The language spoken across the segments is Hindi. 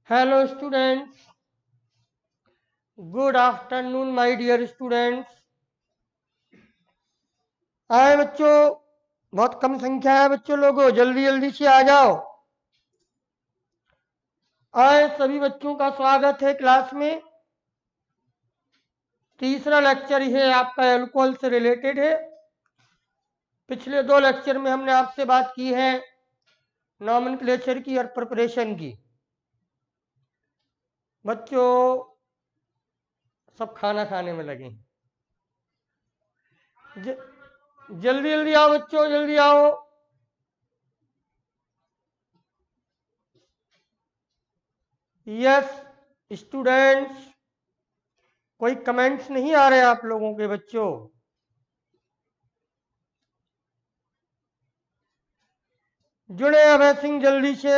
Hello students, good afternoon my dear students। आए बच्चों, बहुत कम संख्या है बच्चों, लोगों जल्दी जल्दी से आ जाओ। आए सभी बच्चों का स्वागत है क्लास में। तीसरा लेक्चर है आपका अल्कोहल से रिलेटेड है। पिछले दो लेक्चर में हमने आपसे बात की है नॉमेनक्लेचर की और प्रिपरेशन की। बच्चों सब खाना खाने में लगे, जल्दी जल्दी आओ बच्चों, जल्दी आओ। यस स्टूडेंट्स, कोई कमेंट्स नहीं आ रहे आप लोगों के बच्चों। जुड़े अभय सिंह जल्दी से।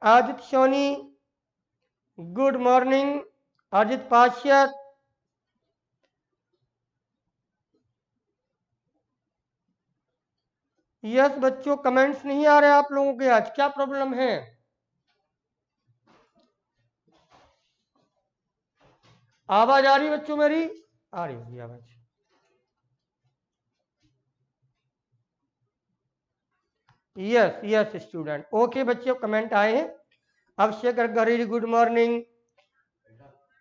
Aditya Soni good morning. अजित पाश्यत, यस बच्चों कमेंट्स नहीं आ रहे आप लोगों के, आज क्या प्रॉब्लम है? आवाज आ रही बच्चों मेरी? आ रही होगी आवाज। यस यस स्टूडेंट, ओके बच्चों कमेंट आए हैं। अभिषेक गरीरी good morning.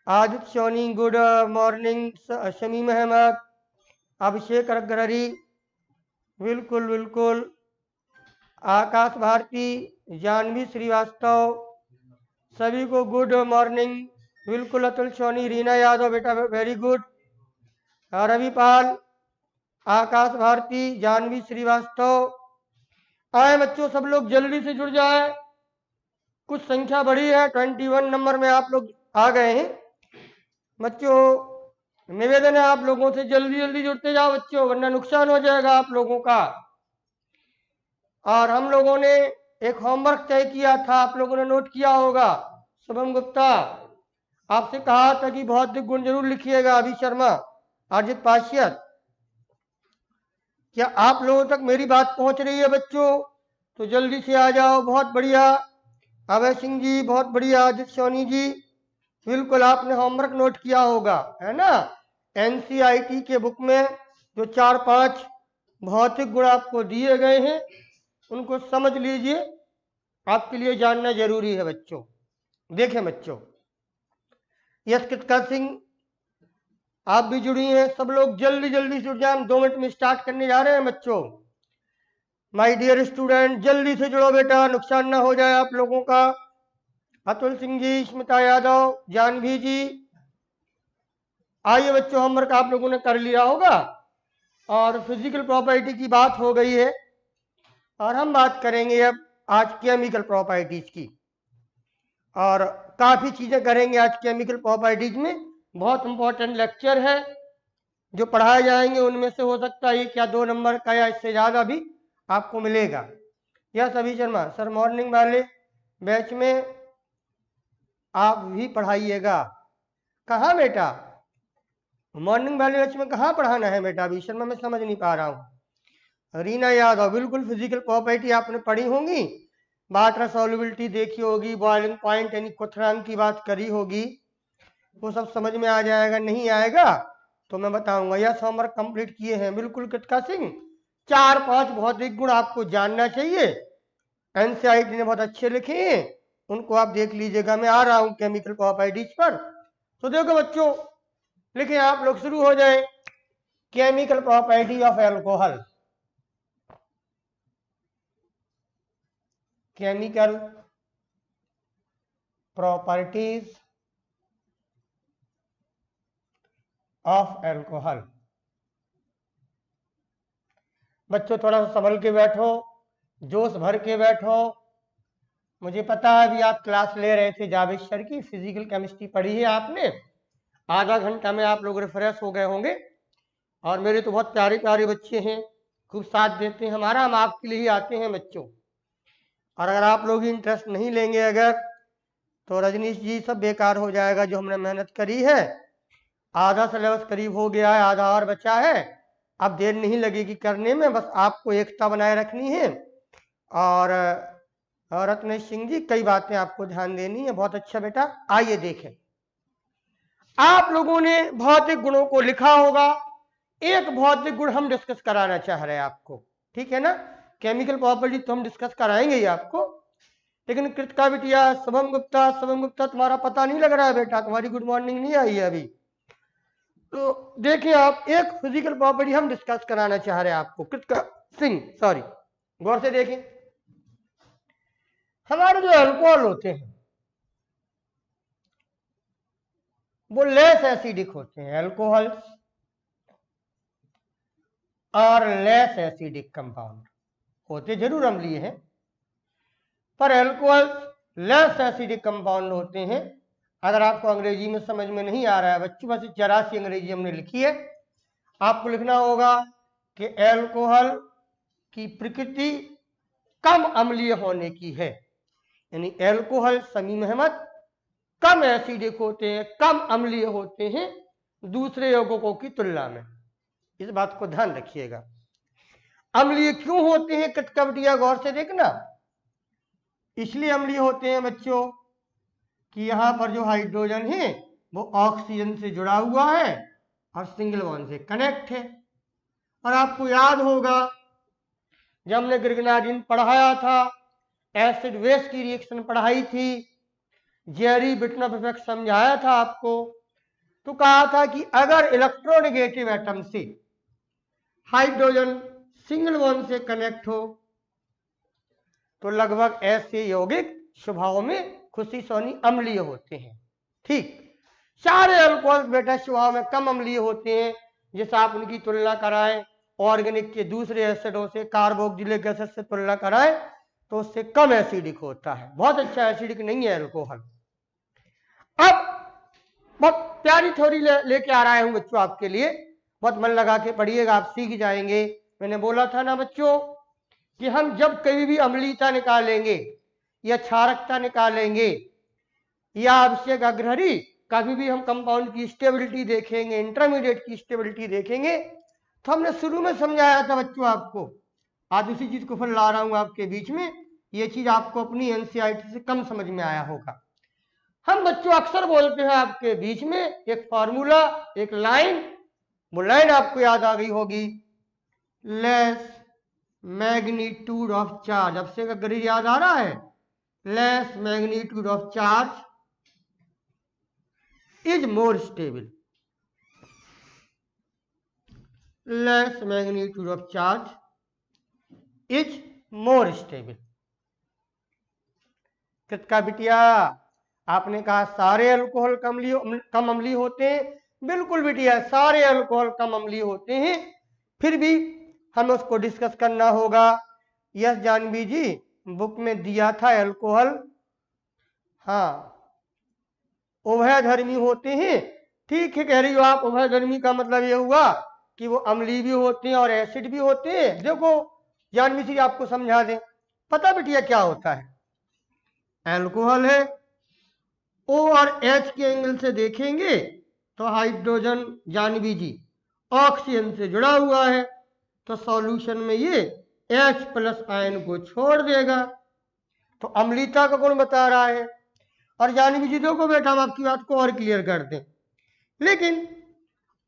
Aditya Soni good morning. Shamim Ahmad, Abhishek Agrahari, बिल्कुल बिल्कुल। आकाश भारती, जानवी श्रीवास्तव, सभी को गुड मॉर्निंग। बिल्कुल अतुल सोनी, रीना यादव बेटा वेरी गुड। रविपाल, आकाश भारती, जानवी श्रीवास्तव। आए बच्चों सब लोग जल्दी से जुड़ जाए, कुछ संख्या बढ़ी है, 21 नंबर में आप लोग आ गए हैं। बच्चों निवेदन है आप लोगों से जल्दी जल्दी जुड़ते जाओ बच्चों, वरना नुकसान हो जाएगा आप लोगों का। और हम लोगों ने एक होमवर्क तय किया था, आप लोगों ने नोट किया होगा। शुभम गुप्ता, आपसे कहा था कि बौद्धिक गुण जरूर लिखिएगा। अभी शर्मा, अर्जित पाश्यत, क्या आप लोगों तक मेरी बात पहुंच रही है बच्चों? तो जल्दी से आ जाओ। बहुत बढ़िया अभय सिंह जी, बहुत बढ़िया आदित्य सोनी जी, बिल्कुल आपने होमवर्क नोट किया होगा, है ना? एनसीईआरटी के बुक में जो 4-5 भौतिक गुण आपको दिए गए हैं उनको समझ लीजिए, आपके लिए जानना जरूरी है बच्चों। देखें बच्चों, यश कृतिका सिंह आप भी जुड़ी हैं, सब लोग जल्दी जल्दी जुड़ जाए, हम 2 मिनट में स्टार्ट करने जा रहे हैं बच्चों। माय डियर स्टूडेंट जल्दी से जुड़ो बेटा, नुकसान ना हो जाए आप लोगों का। अतुल सिंह जी, स्मिता यादव, जानवी जी, आइए बच्चों होमवर्क आप लोगों ने कर लिया होगा। और फिजिकल प्रॉपर्टी की बात हो गई है और हम बात करेंगे अब आज केमिकल प्रॉपर्टीज की, और काफी चीजें करेंगे आज केमिकल प्रॉपर्टीज में। बहुत इंपॉर्टेंट लेक्चर है, जो पढ़ाए जाएंगे उनमें से हो सकता है क्या 2 नंबर का या इससे ज्यादा भी आपको मिलेगा। यह सभी शर्मा सर मॉर्निंग वाले बैच में आप भी पढ़ाइएगा। कहाँ बेटा मॉर्निंग वाले बैच में कहाँ पढ़ाना है बेटा? अभी शर्मा मैं समझ नहीं पा रहा हूँ। रीना यादव, बिल्कुल फिजिकल प्रॉपर्टी आपने पढ़ी होंगी, वाटर सॉल्युबिलिटी देखी होगी, बॉइलिंग पॉइंट यानी क्वथनांक की बात करी होगी, वो सब समझ में आ जाएगा। नहीं आएगा तो मैं बताऊंगा। यह होमवर्क कंप्लीट किए हैं बिल्कुल कृतिका सिंह। 4-5 भौतिक गुण आपको जानना चाहिए, एनसीईआरटी ने बहुत अच्छे लिखे हैं, उनको आप देख लीजिएगा। मैं आ रहा हूं केमिकल प्रॉपर्टीज पर। तो देखो बच्चों, लिखे आप लोग, शुरू हो जाए। Chemical property of alcohol. Chemical properties of alcohol. बच्चों थोड़ा सा संभल के बैठो, जोश भर के बैठो। मुझे पता है अभी आप क्लास ले रहे थे जावेद सर की, फिजिकल केमिस्ट्री पढ़ी है आपने, आधा घंटा में आप लोग रिफ्रेश हो गए होंगे। और मेरे तो बहुत प्यारे प्यारे बच्चे हैं, खूब साथ देते हैं हमारा, हम आपके लिए ही आते हैं बच्चों। और अगर आप लोग इंटरेस्ट नहीं लेंगे अगर, तो रजनीश जी सब बेकार हो जाएगा जो हमने मेहनत करी है। आधा सिलेबस करीब हो गया है, आधा और बचा है, अब देर नहीं लगेगी करने में, बस आपको एकता बनाए रखनी है। और और रत्नेश सिंह जी कई बातें आपको ध्यान देनी है। बहुत अच्छा बेटा, आइए देखें। आप लोगों ने भौतिक गुणों को लिखा होगा। एक भौतिक गुण हम डिस्कस कराना चाह रहे हैं आपको, ठीक है ना। केमिकल प्रॉपर्टी तो हम डिस्कस कराएंगे ही आपको, लेकिन कृतिका बिटिया, शुभम गुप्ता तुम्हारा पता नहीं लग रहा है बेटा, तुम्हारी गुड मॉर्निंग नहीं आई है अभी। तो देखिए आप, एक फिजिकल प्रॉपर्टी हम डिस्कस कराना चाह रहे हैं आपको। कृतिका सिंह, सॉरी, गौर से देखें। हमारे जो अल्कोहल होते हैं वो लेस एसिडिक होते हैं। अल्कोहल और लेस एसिडिक कंपाउंड होते जरूर अम्लीय हैं, पर अल्कोहल लेस एसिडिक कंपाउंड होते हैं। अगर आपको अंग्रेजी में समझ में नहीं आ रहा है बच्चों, बस जरा सी अंग्रेजी हमने लिखी है, आपको लिखना होगा कि अल्कोहल की प्रकृति कम अम्लीय होने की है। यानी अल्कोहल समीम अहमद कम एसिडिक होते हैं, कम अम्लीय होते हैं दूसरे यौगिकों की तुलना में। इस बात को ध्यान रखिएगा। अम्लीय क्यों होते हैं कृतिका बिटिया, गौर से देखना। इसलिए अम्लीय होते हैं बच्चों कि यहां पर जो हाइड्रोजन है वो ऑक्सीजन से जुड़ा हुआ है और सिंगल बॉन्ड से कनेक्ट है। और आपको याद होगा जब हमने ग्रिगनार्डिन पढ़ाया था, एसिड बेस की रिएक्शन पढ़ाई थी, जेरी बिटनॉफ इफेक्ट समझाया था आपको, तो कहा था कि अगर इलेक्ट्रोनेगेटिव एटम से हाइड्रोजन सिंगल बॉन्ड से कनेक्ट हो तो लगभग ऐसे यौगिक स्वभाव में खुशी सोनी अम्लीय होते हैं। ठीक, सारे अल्कोहल बेटा स्वभाव में कम अम्लीय होते हैं। जैसे आप उनकी तुलना कराएं ऑर्गेनिक के दूसरे एसिडों से, कार्बोक्सिलिक एसिड से तुलना कराएं तो उससे कम एसिडिक होता है, बहुत अच्छा एसिडिक नहीं है अल्कोहल। अब बहुत प्यारी थ्योरी लेके आ रहा हूं बच्चों आपके लिए, बहुत मन लगा के पढ़िएगा, आप सीख जाएंगे। मैंने बोला था ना बच्चों कि हम जब कभी भी अम्लीयता निकालेंगे या क्षारकता निकालेंगे या आवश्यक अग्रहरी, कभी भी हम कंपाउंड की स्टेबिलिटी देखेंगे, इंटरमीडिएट की स्टेबिलिटी देखेंगे, तो हमने शुरू में समझाया था बच्चों आपको, आज उसी चीज को फिर ला रहा हूं आपके बीच में। ये चीज आपको अपनी एनसीईआरटी से कम समझ में आया होगा। हम बच्चों अक्सर बोलते हैं आपके बीच में एक फॉर्मूला, एक लाइन, वो लाइन आपको याद आ गई होगी, लेस मैग्नीट्यूड ऑफ चार्ज। अब से अगर याद आ रहा है, less magnitude of charge is more stable. Less magnitude of charge is more stable. Kritika बिटिया, आपने कहा सारे अल्कोहल कम अम्लीय होते हैं। बिल्कुल बिटिया, सारे अल्कोहल कम अम्लीय होते हैं, फिर भी हमें उसको डिस्कस करना होगा। यस जानवी जी, बुक में दिया था अल्कोहल, हाँ, उभयधर्मी होते हैं। ठीक है कह रही हो आप, उभयधर्मी का मतलब ये हुआ कि वो अम्लीय भी होते हैं और एसिड भी होते हैं। देखो जानवी जी आपको समझा दें, पता बिटिया क्या होता है, अल्कोहल है, ओ और एच के एंगल से देखेंगे तो हाइड्रोजन जानवी जी ऑक्सीजन से जुड़ा हुआ है, तो सॉल्यूशन में ये H प्लस आयन को छोड़ देगा, तो अम्लीयता का गुण बता रहा है। और जानवी जी देखो बेटा, हम आपकी बात को और क्लियर कर दें, लेकिन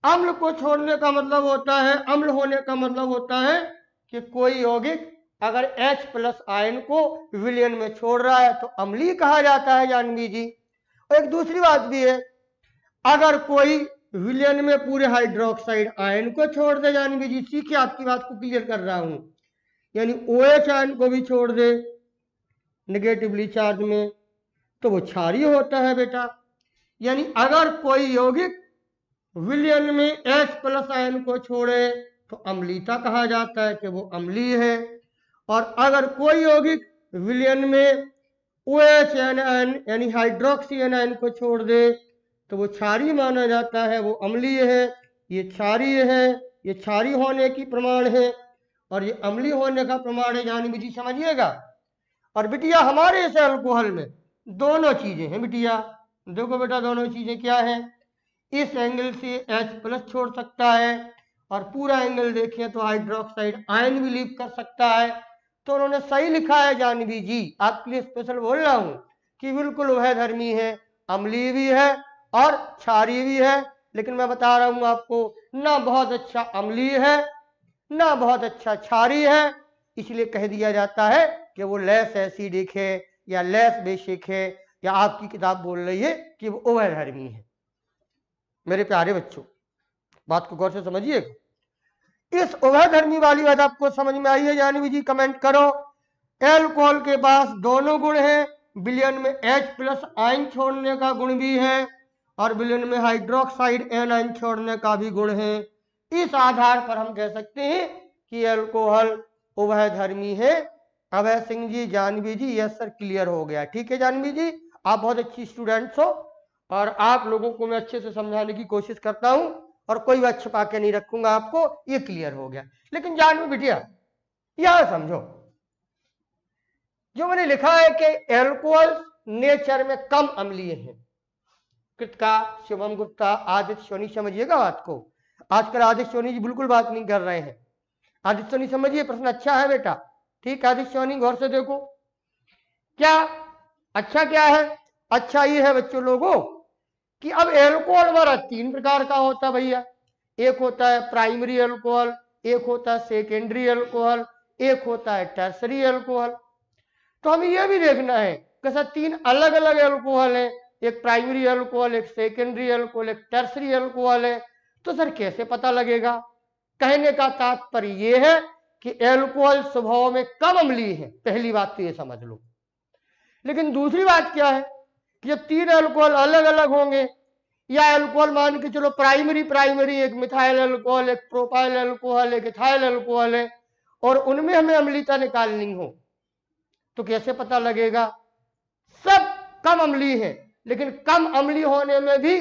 अम्ल को छोड़ने का मतलब होता है, अम्ल होने का मतलब होता है कि कोई यौगिक अगर H प्लस आयन को विलयन में छोड़ रहा है तो अम्लीय कहा जाता है जानवी जी। और एक दूसरी बात भी है, अगर कोई विलयन में पूरे हाइड्रोक्साइड आयन को छोड़ दे जानवी जी, सीखिए आपकी बात को क्लियर कर रहा हूं, यानी OH आयन को भी छोड़ दे निगेटिवली चार्ज में, तो वो क्षारीय होता है बेटा। यानी अगर कोई यौगिक विलयन में H प्लस आयन को छोड़े तो अम्लीयता कहा जाता है कि वो अम्लीय है, और अगर कोई यौगिक विलयन में OH आयन यानी हाइड्रोक्सी आयन को छोड़ दे तो वो क्षारीय माना जाता है, वो अम्लीय है। ये क्षारीय है, ये क्षारीय होने की प्रमाण है, और ये अम्लीय होने का प्रमाण है, जानवी जी समझिएगा। और बिटिया हमारे इस अल्कोहल में दोनों चीजें हैं बिटिया, देखो बेटा दोनों चीजें क्या है, इस एंगल से H प्लस छोड़ सकता है और पूरा एंगल देखें तो हाइड्रोक्साइड आयन भी लीव कर सकता है, तो उन्होंने सही लिखा है जानवी जी, आपके लिए स्पेशल बोल रहा हूं कि बिल्कुल उभयधर्मी है, अम्लीय भी है और क्षारीय भी है। लेकिन मैं बता रहा हूं आपको, ना बहुत अच्छा अम्लीय है ना बहुत अच्छा क्षारीय है, इसलिए कह दिया जाता है कि वो लेस एसिडिक है या लेस बेसिक है, या आपकी किताब बोल रही है कि वो उभयधर्मी है। मेरे प्यारे बच्चों, बात को गौर से समझिएगा। इस उभयधर्मी वाली बात आपको समझ में आई है जानवी जी? कमेंट करो। एल्कोहल के पास दोनों गुण हैं, विलयन में H+ आयन छोड़ने का गुण भी है और विलयन में हाइड्रोक्साइड एनायन छोड़ने का भी गुण है। इस आधार पर हम कह सकते हैं कि एल्कोहल उभयधर्मी है। अभय सिंह जी, जानवी जी, यस सर, क्लियर हो गया। ठीक है जानवी जी, आप बहुत अच्छी स्टूडेंट्स हो और आप लोगों को मैं अच्छे से समझाने की कोशिश करता हूं और कोई बात छुपा के नहीं रखूंगा आपको, ये क्लियर हो गया। लेकिन जानवी बिटिया यह समझो, जो मैंने लिखा है कि एल्कोहल नेचर में कम अम्लीय है, कृतिका, शिवम गुप्ता, आदित्य सोनी, समझिएगा बात को। आजकल आदित्य सोनी जी बिल्कुल बात नहीं कर रहे हैं। आदित्य सोनी समझिए, प्रश्न अच्छा है बेटा। ठीक, आदित्य सोनी गौर से देखो, क्या अच्छा क्या है? अच्छा ये है बच्चों लोगों कि अब एल्कोहल हमारा 3 प्रकार का होता है भैया। एक होता है प्राइमरी एल्कोहल, एक होता है सेकेंडरी एल्कोहल, एक होता है टर्सरी एल्कोहल। तो हमें यह भी देखना है कि सर 3 अलग अलग एल्कोहल है, एक प्राइमरी एल्कोहल, एक सेकेंडरी एल्कोहल, एक टर्सरी एल्कोहल है। तो सर कैसे पता लगेगा? कहने का तात्पर्य यह है कि एल्कोहल स्वभाव में कम अम्लीय है, पहली बात तो ये समझ लो। लेकिन दूसरी बात क्या है कि जब 3 एल्कोहल अलग अलग होंगे, या एल्कोहल मान के चलो प्राइमरी एक मिथाइल एल्कोहल, एक प्रोपाइल एल्कोहल, एक इथाइल एल्कोहल है, और उनमें हमें अम्लीयता निकालनी हो, तो कैसे पता लगेगा? सब कम अम्लीय है, लेकिन कम अम्लीय होने में भी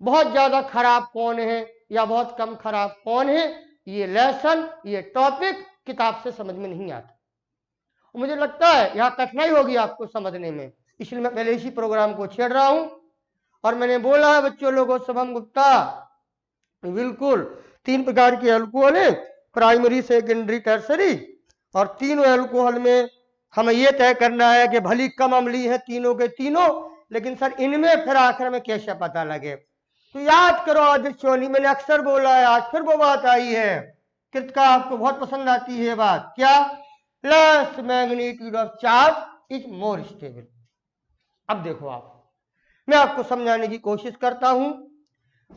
बहुत ज्यादा खराब कौन है या बहुत कम खराब कौन है, ये लेसन, ये टॉपिक किताब से समझ में नहीं आता। मुझे लगता है यहां कठिनाई होगी आपको समझने में, इसलिए मैं पहले इसी प्रोग्राम को छेड़ रहा हूं। और मैंने बोला है बच्चों लोगों, शुभम गुप्ता, बिल्कुल 3 प्रकार के अल्कोहल है, प्राइमरी, सेकेंडरी, टर्सरी, और तीनों अल्कोहल में हमें यह तय करना है कि भली कम अम्लीय है तीनों के तीनों, लेकिन सर इनमें फिर आखिर में कैसे पता लगे? तो याद करो आदित्य सोनी, मैंने अक्सर बोला है, आज फिर वो बात आई है, कृतिका आपको बहुत पसंद आती है बात, क्या? Less magnitude of charge is more stable. अब देखो आप, मैं आपको समझाने की कोशिश करता हूं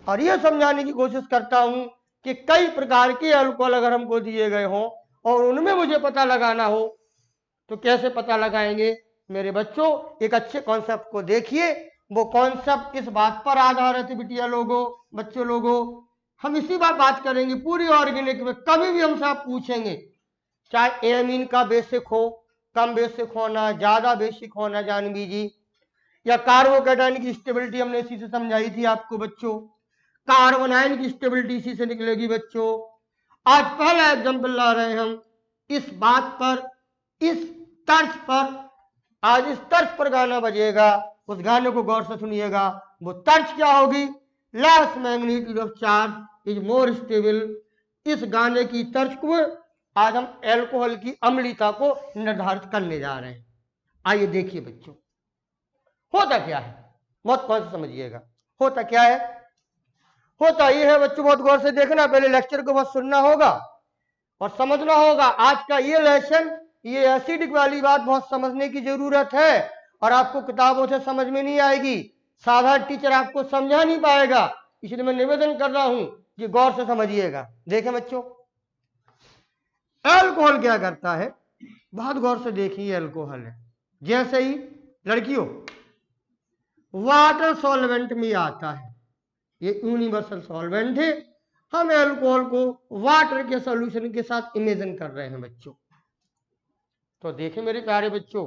और यह समझाने की कोशिश करता हूं कि कई प्रकार के अल्कोहल अगर हमको दिए गए हों और उनमें मुझे पता लगाना हो, तो कैसे पता लगाएंगे? मेरे बच्चों, एक अच्छे कॉन्सेप्ट को देखिए। वो कॉन्सेप्ट इस बात पर आधारित है बिटिया लोगों, बच्चों लोगों, हम इसी बात करेंगे पूरी ऑर्गेनिक में। कभी भी हमसे आप पूछेंगे, चाहे एमीन का बेसिक हो, कम बेसिक होना, ज्यादा बेसिक होना जानवी जी, या कार्बोकेटाइन की स्टेबिलिटी हमने इसी से समझाई थी आपको बच्चों, कार्बोनाइन की स्टेबिलिटी इसी से निकलेगी बच्चों। आज पहला एग्जाम्पल ला रहे हैं हम इस बात पर, इस तर्ज पर। आज इस तर्ज पर गाना बजेगा, उस गाने को गौर से सुनिएगा। वो तर्ज क्या होगी? Less magnitude of charge is more stable. इस गाने की तर्ज को आज हम एल्कोहल की अम्लीयता को निर्धारित करने जा रहे हैं। आइए देखिए बच्चों, होता क्या है, बहुत गौर से समझिएगा। होता क्या है? होता यह है बच्चों, बहुत गौर से देखना, पहले लेक्चर को बहुत सुनना होगा और समझना होगा। आज का ये लेसन, ये एसिडिक वाली बात बहुत समझने की जरूरत है और आपको किताबों से समझ में नहीं आएगी, साधारण टीचर आपको समझा नहीं पाएगा, इसलिए मैं निवेदन कर रहा हूं कि गौर से समझिएगा। देखें बच्चों, अल्कोहल क्या करता है, बहुत गौर से देखिए। अल्कोहल है जैसे ही लड़कियों वाटर सॉल्वेंट में आता है, ये यूनिवर्सल सॉल्वेंट है, हम अल्कोहल को वाटर के सॉल्यूशन के साथ इमेजिन कर रहे हैं बच्चों। तो देखें मेरे प्यारे बच्चों,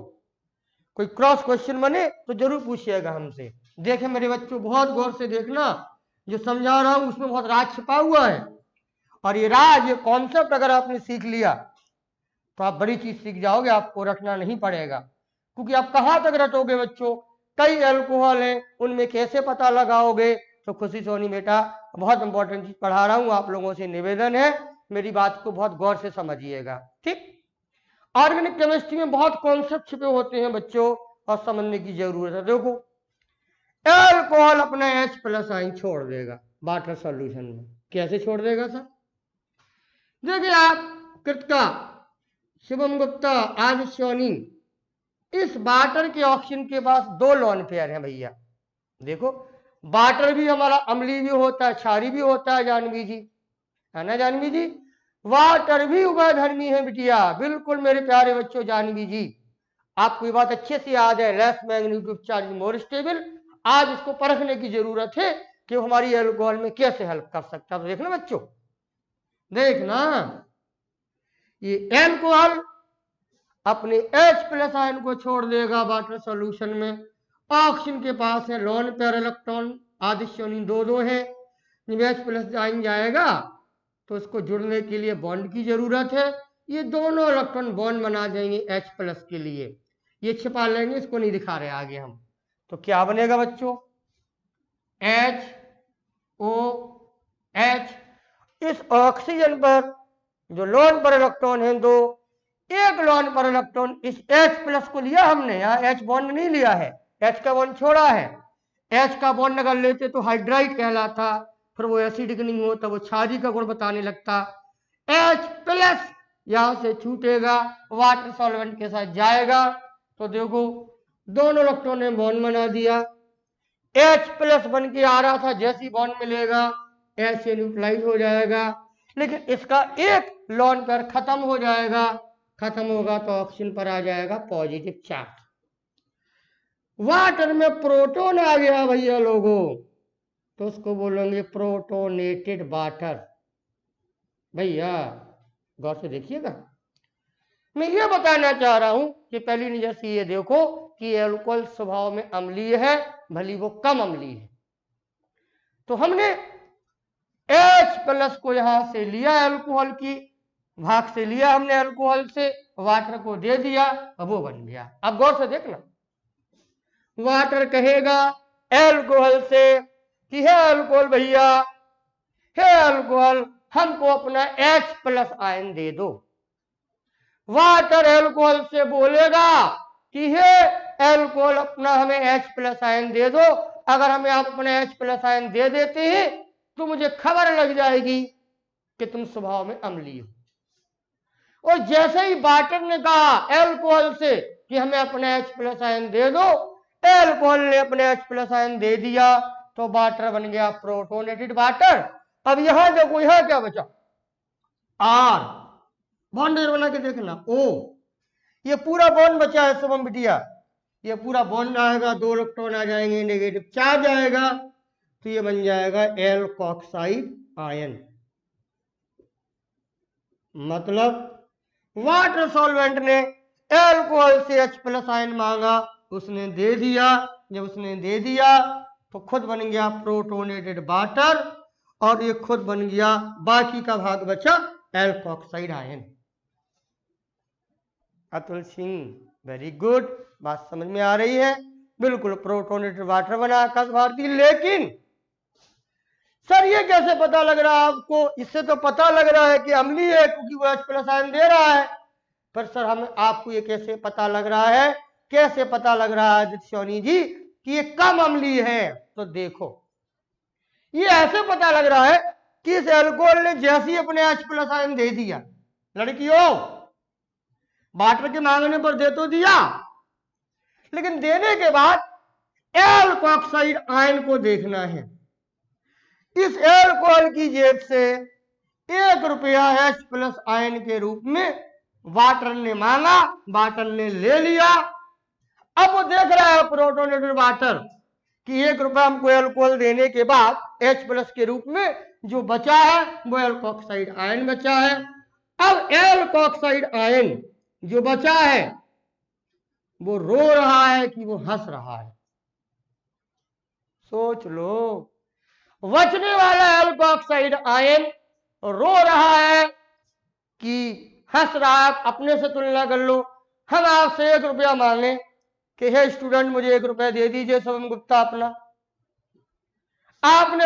कोई क्रॉस क्वेश्चन बने तो जरूर पूछिएगा हमसे। देखें मेरे बच्चों, बहुत गौर से देखना, जो समझा रहा हूं उसमें बहुत राज छिपा हुआ है, और ये राज, ये कॉन्सेप्ट अगर आपने सीख लिया तो आप बड़ी चीज सीख जाओगे, आपको रटना नहीं पड़ेगा। क्योंकि आप कहां तक रटोगे बच्चों, कई अल्कोहल है, उनमें कैसे पता लगाओगे? तो खुशी सोनी बेटा, बहुत इंपॉर्टेंट चीज पढ़ा रहा हूं, आप लोगों से निवेदन है, मेरी बात को बहुत गौर से समझिएगा। ठीक, ऑर्गेनिक केमिस्ट्री में बहुत कॉन्सेप्ट छिपे होते हैं बच्चों, और समझने की जरूरत है। देखो, एल्कोहल अपना H+ आयन छोड़ देगा वाटर सॉल्यूशन में। कैसे छोड़ देगा सर? देखिए आप, कृतिका, शुभम गुप्ता, आदित्य सोनी, इस वाटर के ऑक्सीजन के पास 2 लोन पेयर हैं भैया। देखो, वाटर भी हमारा अम्लीय भी होता है, क्षारीय भी होता है जानवी जी, है ना जानवी जी? वाटर भी उभयधर्मी है बिटिया, बिल्कुल मेरे प्यारे बच्चों। जानवी जी, आपको ये बात अच्छे से याद है, less magnitude charge more stable. आज इसको परखने की जरूरत है कि हमारी एल्कोहल में कैसे हेल्प कर सकता है। तो देखना बच्चों, देखना, ये एल्कोहल अपने H+ आयन को छोड़ देगा वाटर सॉल्यूशन में। ऑक्सीजन के पास है लोन पेयर इलेक्ट्रॉन, आदिश्योनी 2 है। जब H+ आयन जाएगा तो इसको जुड़ने के लिए बॉन्ड की जरूरत है। ये दोनों इलेक्ट्रॉन बॉन्ड बना देंगे H+ के लिए। ये छिपा लेंगे, इसको नहीं दिखा रहे आगे हम। तो क्या बनेगा बच्चों? HOH। इस ऑक्सीजन पर जो लोन पर इलेक्ट्रॉन है 2, एक लोन पर इलेक्ट्रॉन इस H+ को लिया हमने, यहाँ H बॉन्ड नहीं लिया है, H का बॉन्ड छोड़ा है। H का बॉन्ड अगर लेते तो हाइड्राइड कहलाता, फिर वो एसिडिक नहीं होता, वो क्षारीय का गुण बताने लगता। H+ यहां से छूटेगा, वाटर सॉल्वेंट के साथ जाएगा। तो देखो, दोनों इलेक्ट्रॉन ने बॉन्ड बना दिया। H+ बन के आ रहा था, जैसी बॉन्ड मिलेगा H से न्यूट्रलाइज हो जाएगा। लेकिन इसका एक लोन पेयर खत्म हो जाएगा, खत्म होगा तो ऑक्सीजन पर आ जाएगा पॉजिटिव चार्ज। वाटर में प्रोटॉन आ गया भैया लोगों, तो उसको बोलेंगे प्रोटोनेटेड वाटर। भैया गौर से देखिएगा, मैं ये बताना चाह रहा हूं कि पहली नजर से ये देखो कि एल्कोहल स्वभाव में अम्लीय है, भली वो कम अम्लीय है। तो हमने H+ को यहां से लिया, एल्कोहल की भाग से लिया हमने, एल्कोहल से वाटर को दे दिया, अब वो बन गया। अब गौर से देखना, वाटर कहेगा एल्कोहल से कि हे अल्कोहल भैया, हे अल्कोहल, हमको अपना H+ आयन दे दो। वाटर एल्कोहल से बोलेगा कि हे एल्कोहल, अपना हमें H+ आयन दे दो। अगर हमें आप अपने H+ आयन दे देते हैं तो मुझे खबर लग जाएगी कि तुम स्वभाव में अम्लीय हो। और जैसे ही वाटर ने कहा एल्कोहल से कि हमें अपने H+ आयन दे दो, एल्कोहल ने अपने H+ आयन दे दिया, तो वाटर बन गया प्रोटोनेटेड वाटर। अब यहां देखो, यहां क्या बचा? R बॉन्ड बना के देखना, O, ये पूरा बॉन्ड बचा है शुभम बिटिया, ये पूरा बॉन्ड आएगा, 2 इलेक्ट्रॉन आ जाएंगे, नेगेटिव चार्ज आएगा, तो ये बन जाएगा एल्कोक्साइड आयन। मतलब वाटर सॉल्वेंट ने एल्कोहल से H+ आयन मांगा, उसने दे दिया। जब उसने दे दिया तो खुद बन गया प्रोटोनेटेड वाटर, और ये खुद बन गया, बाकी का भाग बचा alkoxide ion. Atul Singh, very good, बात समझ में आ रही है? बिल्कुल प्रोटोनेटेड वाटर बना आकाश भारती। लेकिन सर ये कैसे पता लग रहा है आपको? इससे तो पता लग रहा है कि अम्लीय है, क्योंकि वो H+ आयन दे रहा है। पर सर हमें आपको ये कैसे पता लग रहा है, कैसे पता लग रहा है सोनी जी कि ये कम अम्लीय है? तो देखो, ये ऐसे पता लग रहा है कि इस एल्कोहल ने जैसे ही अपने H+ आयन दे दिया, लड़कियों वाटर के मांगने पर दे तो दिया, लेकिन देने के बाद एल्कोक्साइड आयन को देखना है। इस एल्कोहल की जेब से 1 रुपया H+ आयन के रूप में वाटर ने मांगा, वाटर ने ले लिया। अब वो देख रहा है प्रोटोनेटेड वाटर कि 1 रुपया हमको एल्कोहल देने के बाद H+ के रूप में जो बचा है वो एल्कोक्साइड आयन बचा है। अब एल्कोक्साइड आयन जो बचा है वो रो रहा है कि वो हंस रहा है? सोच लो, बचने वाला एल्कोक्साइड आयन रो रहा है कि हंस रहा है? अपने से तुलना कर लो, हम आपसे 1 रुपया मांगे कि हे स्टूडेंट मुझे 1 रुपया दे दीजिए शुभम गुप्ता अपना, आपने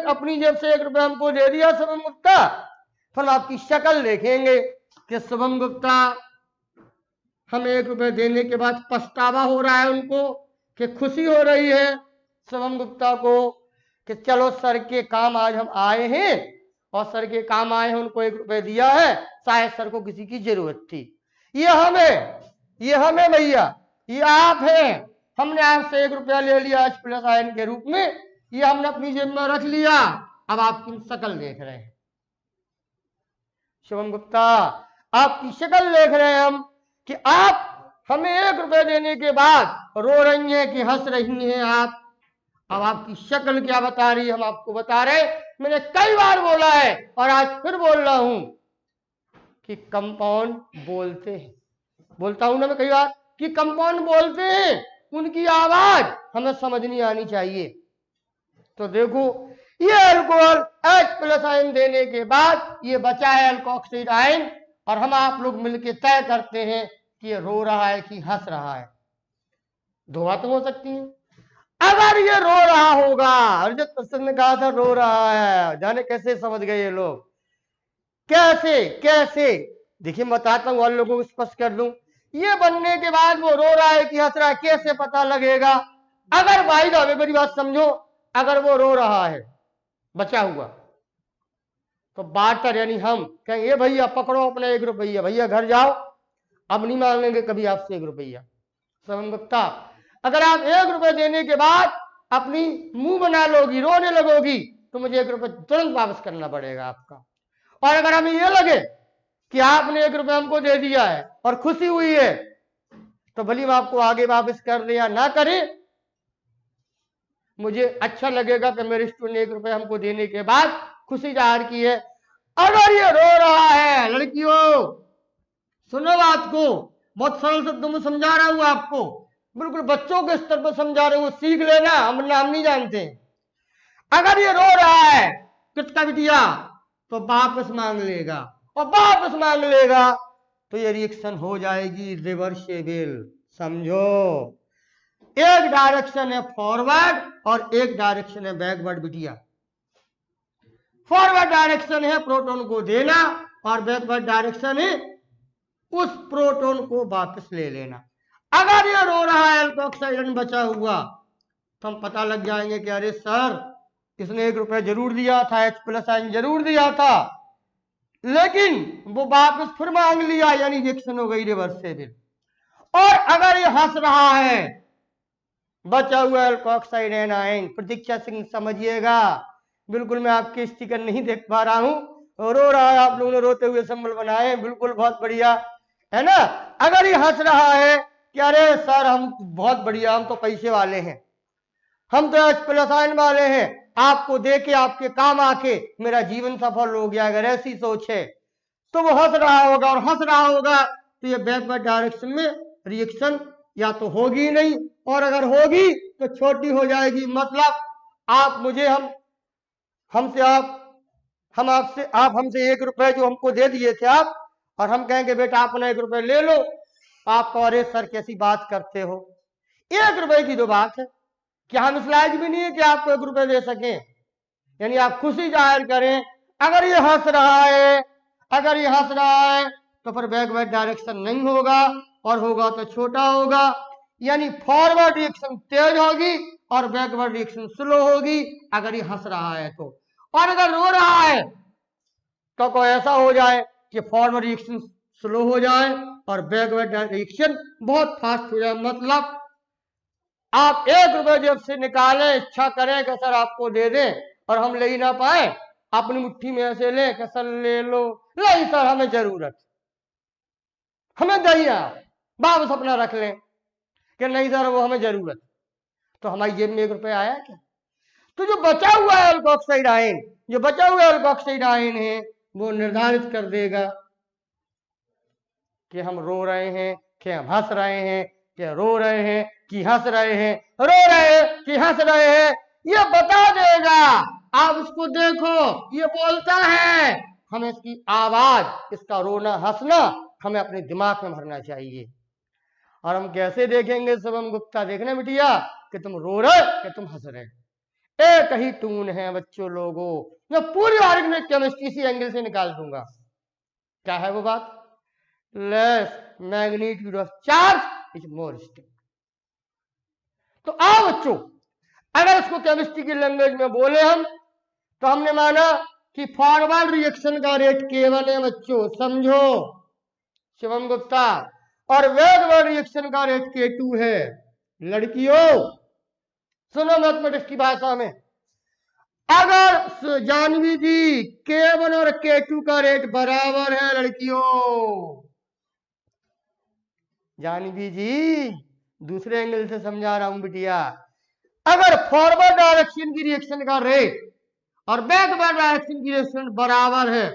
अपनी जेब से 1 रुपया हमको दे दिया शुभम गुप्ता, फिर आपकी शक्ल देखेंगे कि शुभम गुप्ता हम 1 रुपए देने के बाद पछतावा हो रहा है उनको कि खुशी हो रही है शुभम गुप्ता को कि चलो सर के काम आज हम आए हैं और सर के काम आए हैं, उनको 1 रुपए दिया है, शायद सर को किसी की जरूरत थी। ये हमें भैया, ये आप हैं, हमने आपसे 1 रुपया ले लिया आज प्लस आयन के रूप में, ये हमने अपनी जेब में रख लिया, अब आपकी शक्ल देख रहे हैं शुभम गुप्ता, आपकी शक्ल देख रहे हैं हम कि आप हमें 1 रुपए देने के बाद रो रही हैं कि हंस रही हैं आप। अब आपकी शक्ल क्या बता रही है, हम आपको बता रहे, मैंने कई बार बोला है और आज फिर बोल रहा हूं कि कंपाउंड बोलते हैं, बोलता हूं ना मैं कई बार कि कंपाउंड बोलते हैं, उनकी आवाज हमें समझनी आनी चाहिए। तो देखो ये अल्कोहल H+ आयन देने के बाद ये बचा है अल्कोक्साइड आयन, और हम आप लोग मिलकर तय करते हैं कि ये रो रहा है कि हंस रहा है। दो बातें हो सकती हैं। अगर ये रो रहा होगा, और जो प्रश्न ने कहा था रो रहा है, जाने कैसे समझ गए ये लोग, कैसे देखिए बताता हूं, और लोगों को स्पष्ट कर दूं, ये बनने के बाद वो रो रहा है कि हंस रहा है, कैसे पता लगेगा? अगर भाई साहब मेरी बात समझो, अगर वो रो रहा है बचा हुआ, तो बाटर यानी हम कहेंगे ये भैया पकड़ो अपना 1 रुपया, भैया घर जाओ, अब नहीं मांगेंगे कभी आपसे 1 रुपया। शुभम गुप्ता, अगर आप 1 रुपए देने के बाद अपनी मुंह बना लोगी, रोने लगोगी, तो मुझे 1 रुपया तुरंत वापस करना पड़ेगा आपका। और अगर हमें ये लगे कि आपने 1 रुपया हमको दे दिया है और खुशी हुई है, तो भली मैं आपको आगे वापस कर दे या ना करे, मुझे अच्छा लगेगा कि मेरे स्टूडेंट ने 1 रुपया हमको देने के बाद खुशी जाहिर की है। अगर ये रो रहा है, लड़कियों सुनो बात को, बहुत सरल शब्दों में समझा रहा हूं आपको, बिल्कुल बच्चों के स्तर पर समझा रहे हो, सीख लेना, हम नाम नहीं जानते। अगर ये रो रहा है कितना बिटिया, तो वापस मांग लेगा, और वापस मांग लेगा तो ये रिएक्शन हो जाएगी रिवर्सेबल। समझो, एक डायरेक्शन है फॉरवर्ड और एक डायरेक्शन है बैकवर्ड बिटिया। फॉरवर्ड डायरेक्शन है प्रोटॉन को देना और बैकवर्ड डायरेक्शन है उस प्रोटॉन को वापस ले लेना। अगर ये रो रहा है अल्कोक्साइड बचा हुआ, तो हम पता लग जाएंगे कि अरे सर इसने 1 रुपया जरूर दिया था, H+ आयन जरूर दिया था, लेकिन वो वापस फिर मांग लिया, यानी रिएक्शन हो गई रिवर्सेबल। और अगर ये हंस रहा है, बचा हुआ अल्कोक्साइड आयन, प्रतीक्षा सिंह समझिएगा, बिल्कुल मैं आपके स्टिकर नहीं देख पा रहा हूं, रो रहा है, आप लोगों ने रोते हुए सिंबल बनाए, बिल्कुल बहुत बढ़िया है ना। अगर ये हंस रहा है कि अरे सर हम बहुत बढ़िया, हम तो पैसे वाले हैं, हम तो H+ आयन वाले हैं, आपको देके आपके काम आके मेरा जीवन सफल हो गया, अगर ऐसी सोच है तो वो हंस रहा होगा, और हंस रहा होगा तो ये बैकवर्ड डायरेक्शन में रिएक्शन या तो होगी नहीं, और अगर होगी तो छोटी हो जाएगी। मतलब आप मुझे हमसे हम आपसे आप हमसे 1 रुपए जो हमको दे दिए थे आप, और हम कहेंगे बेटा अपना 1 रुपए ले लो, आप कहो अरे सर कैसी बात करते हो, 1 रुपए की तो बात है, क्या हम इस लायक भी नहीं है कि आपको 1 रुपए दे सकें, यानी आप खुशी जाहिर करें। अगर ये हंस रहा है, अगर ये हंस रहा है तो फिर बैकवर्ड डायरेक्शन नहीं होगा, और होगा तो छोटा होगा, यानी फॉरवर्ड रिएक्शन तेज होगी और बैकवर्ड रिएक्शन स्लो होगी अगर ये हंस रहा है तो। और अगर रो रहा है तो कोई ऐसा हो जाए कि फॉरवर्ड रिएक्शन स्लो हो जाए और बैकवर्ड रिएक्शन बहुत फास्ट हो जाए। मतलब आप 1 रुपए जेब से निकालें, इच्छा करें कि सर आपको दे दें, और हम ले ही ना पाए, अपनी मुट्ठी में ऐसे लें कि सर ले लो, नहीं सर हमें जरूरत, हमें दही आप वापस अपना रख लें कि नहीं सर वो हमें जरूरत, तो हमारी जेब में 1 रुपया आया क्या? तो जो बचा हुआ है अल्कोक्साइड आयन, जो बचा हुआ अल्कोक्साइड आयन है, वो निर्धारित कर देगा कि हम रो रहे हैं कि हम हंस रहे हैं, कि रो रहे हैं कि हंस रहे हैं, रो रहे हैं कि हंस रहे हैं, ये बता देगा। आप इसको देखो, ये बोलता है, हमें इसकी आवाज, इसका रोना हंसना हमें अपने दिमाग में भरना चाहिए। और हम कैसे देखेंगे शुभम गुप्ता? देखने बिटिया कि तुम रो रहे कि तुम हंस रहे, एक ही टून है बच्चों लोगों। मैं पूरी ऑर्गेनिक केमिस्ट्री इसी एंगल से निकाल दूंगा। क्या है वो बात? less magnitude of charge is more stable. तो आओ बच्चों, अगर इसको केमिस्ट्री की लैंग्वेज में बोले हम, तो हमने माना कि फॉरवर्ड रिएक्शन का रेट K1 है बच्चों, समझो शिवम गुप्ता, और बैकवर्ड रिएक्शन का रेट K2 है। लड़कियों सुनो मैथमेटिक्स की भाषा में, अगर जानवी जी K1 और K2 का रेट बराबर है, लड़कियों जानवी जी दूसरे एंगल से समझा रहा हूं बिटिया, अगर फॉरवर्ड डायरेक्शन की रिएक्शन का रेट और बैकवर्ड डायरेक्शन की रिएक्शन बराबर है,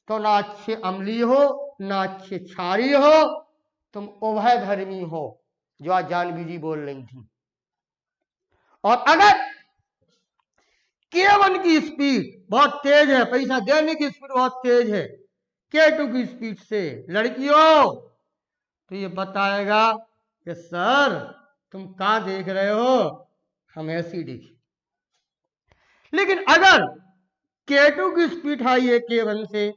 तो ना अच्छे अम्लीय हो ना अच्छे क्षारीय हो, तुम उभयधर्मी हो, जो आज जानवी जी बोल रही थी। और अगर K1 की स्पीड बहुत तेज है, पैसा देने की स्पीड बहुत तेज है K2 की स्पीड से, लड़कियों तो ये बताएगा कि सर तुम क्या देख रहे हो, हम ऐसी देखें। लेकिन अगर K2 की स्पीड हाई है K1 से,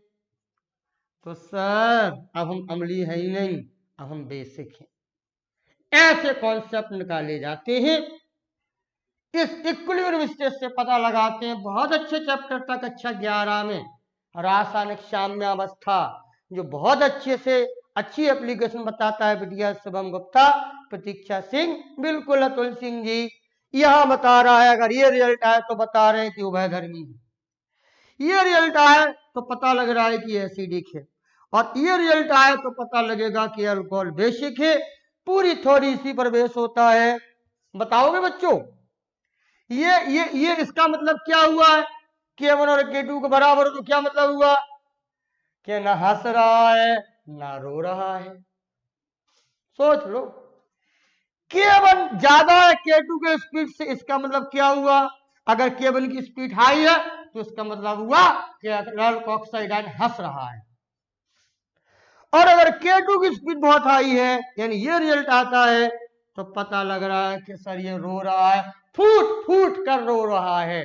तो सर अब हम अम्लीय है ही नहीं, अब हम बेसिक हैं। ऐसे कॉन्सेप्ट निकाले जाते हैं, इस इक्विलिब्रियम स्टेट से पता लगाते हैं। बहुत अच्छे चैप्टर तक कक्षा 11 में रासायनिक साम्यावस्था, जो बहुत अच्छे से अच्छी एप्लीकेशन बताता है बिटिया शुभम गुप्ता, प्रतीक्षा सिंह, बिल्कुल अतुल सिंह जी यहां बता रहा है। अगर ये रिजल्ट आए तो बता रहे हैं कि उभयधर्मी है, ये रिजल्ट आए तो पता लग रहा है कि एसिडिक है, और ये रिजल्ट आए तो पता लगेगा कि अल्कोहल बेसिक है। पूरी थोड़ी इसी पर बेस होता है। बताओगे बच्चों ये इसका मतलब क्या हुआ है? K1 और K2 के बराबर हो तो क्या मतलब हुआ कि ना हंस रहा है ना रो रहा है। सोच लो, K1 ज्यादा है K2 के स्पीड से, इसका मतलब क्या हुआ? अगर K1 की स्पीड हाई है तो इसका मतलब हुआ कि अल्कोहल ऑक्साइड आयन हंस रहा है, और अगर K2 की स्पीड बहुत हाई है, यानी ये रिजल्ट आता है, तो पता लग रहा है कि सर ये रो रहा है, फूट फूट कर रो रहा है।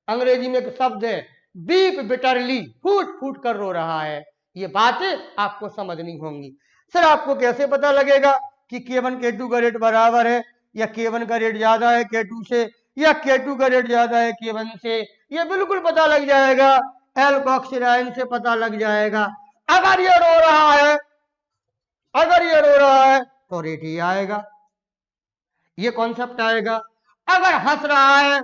अंग्रेजी में एक शब्द है बीप बिटरली, फूट फूट कर रो रहा है। ये बातें आपको समझनी होंगी। सर आपको कैसे पता लगेगा कि K1 K2 का रेट बराबर है, या K1 का रेट ज्यादा है K2 से, या K2 का रेट ज्यादा है K1 से? ये बिल्कुल पता लग जाएगा, एल्कोक्सिल आयन से पता लग जाएगा। अगर ये रो रहा है, अगर ये रो रहा है तो रेट ही आएगा, ये कॉन्सेप्ट आएगा। अगर हंस रहा है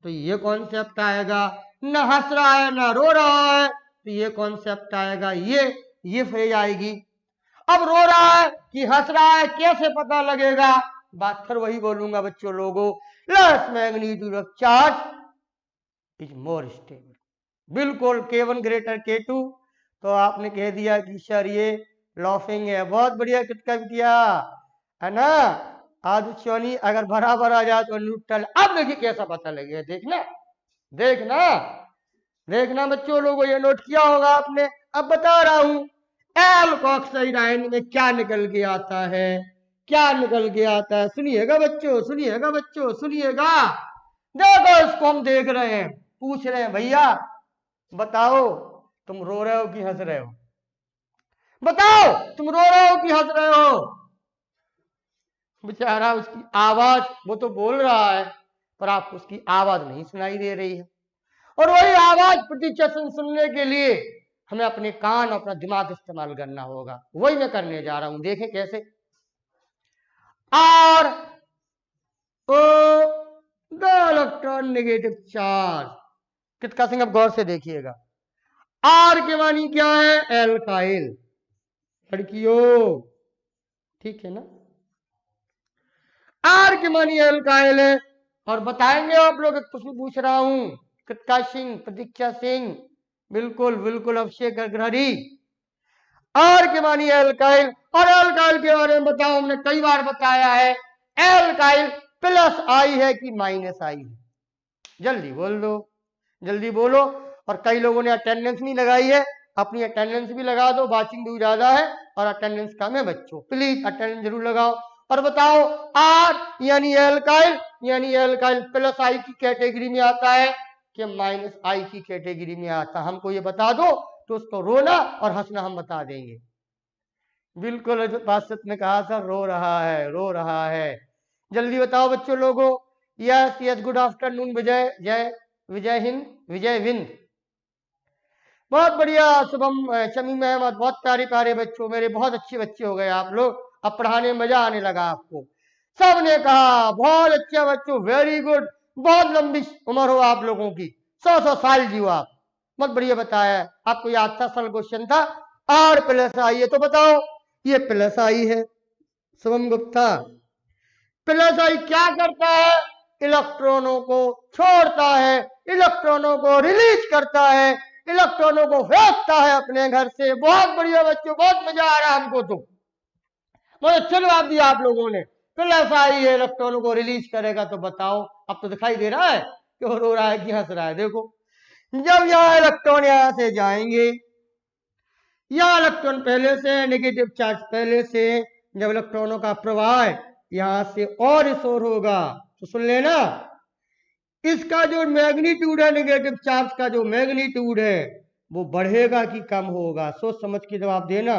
तो ये कॉन्सेप्ट आएगा, न हंस रहा है न रो रहा है तो ये कॉन्सेप्ट आएगा, ये फ्रेज आएगी। अब रो रहा है कि हंस रहा है कैसे पता लगेगा? बात फिर वही बोलूंगा बच्चों लोगों, less magnitude of charge is more stable. बिल्कुल K1 ग्रेटर K2, तो आपने कह दिया कि सर ये लॉफिंग है, बहुत बढ़िया कितना किया है ना। आदि अगर बराबर आ जाए तो न्यूट्रल। अब देखिए कैसा पता लगेगा, देखना देखना देखना बच्चों लोगों, ये नोट किया होगा आपने। अब बता रहा हूं एल्कोक्साइड आयन में क्या निकल के आता है, क्या निकल के आता है, सुनिएगा बच्चों, सुनिएगा बच्चों, सुनिएगा। देखो इसको हम देख रहे हैं, पूछ रहे हैं भैया बताओ तुम रो रहे हो कि हंस रहे हो, बताओ तुम रो रहे हो कि हंस रहे हो। बेचारा उसकी आवाज, वो तो बोल रहा है पर आपको उसकी आवाज नहीं सुनाई दे रही है, और वही आवाज प्रतिचरण सुनने के लिए हमें अपने कान और अपना दिमाग इस्तेमाल करना होगा। वही मैं करने जा रहा हूं, देखें कैसे। R O the electron negative charge, कितना सिंह अब गौर से देखिएगा। आर के मानी क्या है? एल्काइल। लड़कियों ठीक है ना, आर के मानी एल्काइल है। और बताएंगे आप लोग, एक प्रश्न पूछ रहा हूं, कृतिका सिंह, प्रतीक्षा सिंह, बिल्कुल बिल्कुल अभिषेक अग्रहरी, आर के मानी एल्काइल। और एल्काइल के बारे में बताओ, हमने कई बार बताया है एल्काइल प्लस आई है कि माइनस आई है? जल्दी बोल दो, जल्दी बोलो। और कई लोगों ने अटेंडेंस नहीं लगाई है, अपनी अटेंडेंस भी लगा दो, वाचिंग भी ज्यादा है और अटेंडेंस कम है बच्चों, प्लीज अटेंडेंस जरूर लगाओ। और बताओ आर यानी एल्काइल प्लस आई की कैटेगरी में आता है कि माइनस आई की कैटेगरी में आता? हमको ये बता दो तो उसको रोना और हंसना हम बता देंगे। बिल्कुल बात सत्य ने कहा सर, रो रहा है, रो रहा है। जल्दी बताओ बच्चों लोगों। यस यस, गुड आफ्टरनून विजय, जय विजय हिंद, विजय विंद। बहुत बढ़िया शुभम, शमीम अहमद, बहुत प्यारे प्यारे बच्चों, मेरे बहुत अच्छे बच्चे हो गए आप लोग। अब पढ़ाने में मजा आने लगा आपको। सबने कहा बहुत अच्छे बच्चों, वेरी गुड, बहुत लंबी उम्र हो आप लोगों की, 100 साल जियो आप। बहुत बढ़िया बताया, आपको याद था, सरल क्वेश्चन था। आर प्लस आई है, तो बताओ ये प्लस आई है शुभम गुप्ता। प्लस आई क्या करता है? इलेक्ट्रॉनों को छोड़ता है, इलेक्ट्रॉनों को रिलीज करता है, इलेक्ट्रॉनों को फेंकता है अपने घर से। बहुत बढ़िया बच्चों, बहुत मजा आ रहा है हमको तो, बहुत अच्छा जवाब दिया आप लोगों ने। प्लस आई है, इलेक्ट्रॉनों को रिलीज करेगा, तो बताओ। अब तो दिखाई दे रहा है कि वो रो रहा है कि हंस रहा है। देखो, जब यहाँ इलेक्ट्रॉन यहां से जाएंगे, यह इलेक्ट्रॉन पहले से, नेगेटिव चार्ज पहले से, जब इलेक्ट्रॉनों का प्रवाह यहां से और इस ओर होगा, तो सुन लेना, इसका जो मैग्नीट्यूड है, नेगेटिव चार्ज का जो मैग्नीट्यूड है, वो बढ़ेगा कि कम होगा? सोच समझ के जवाब देना।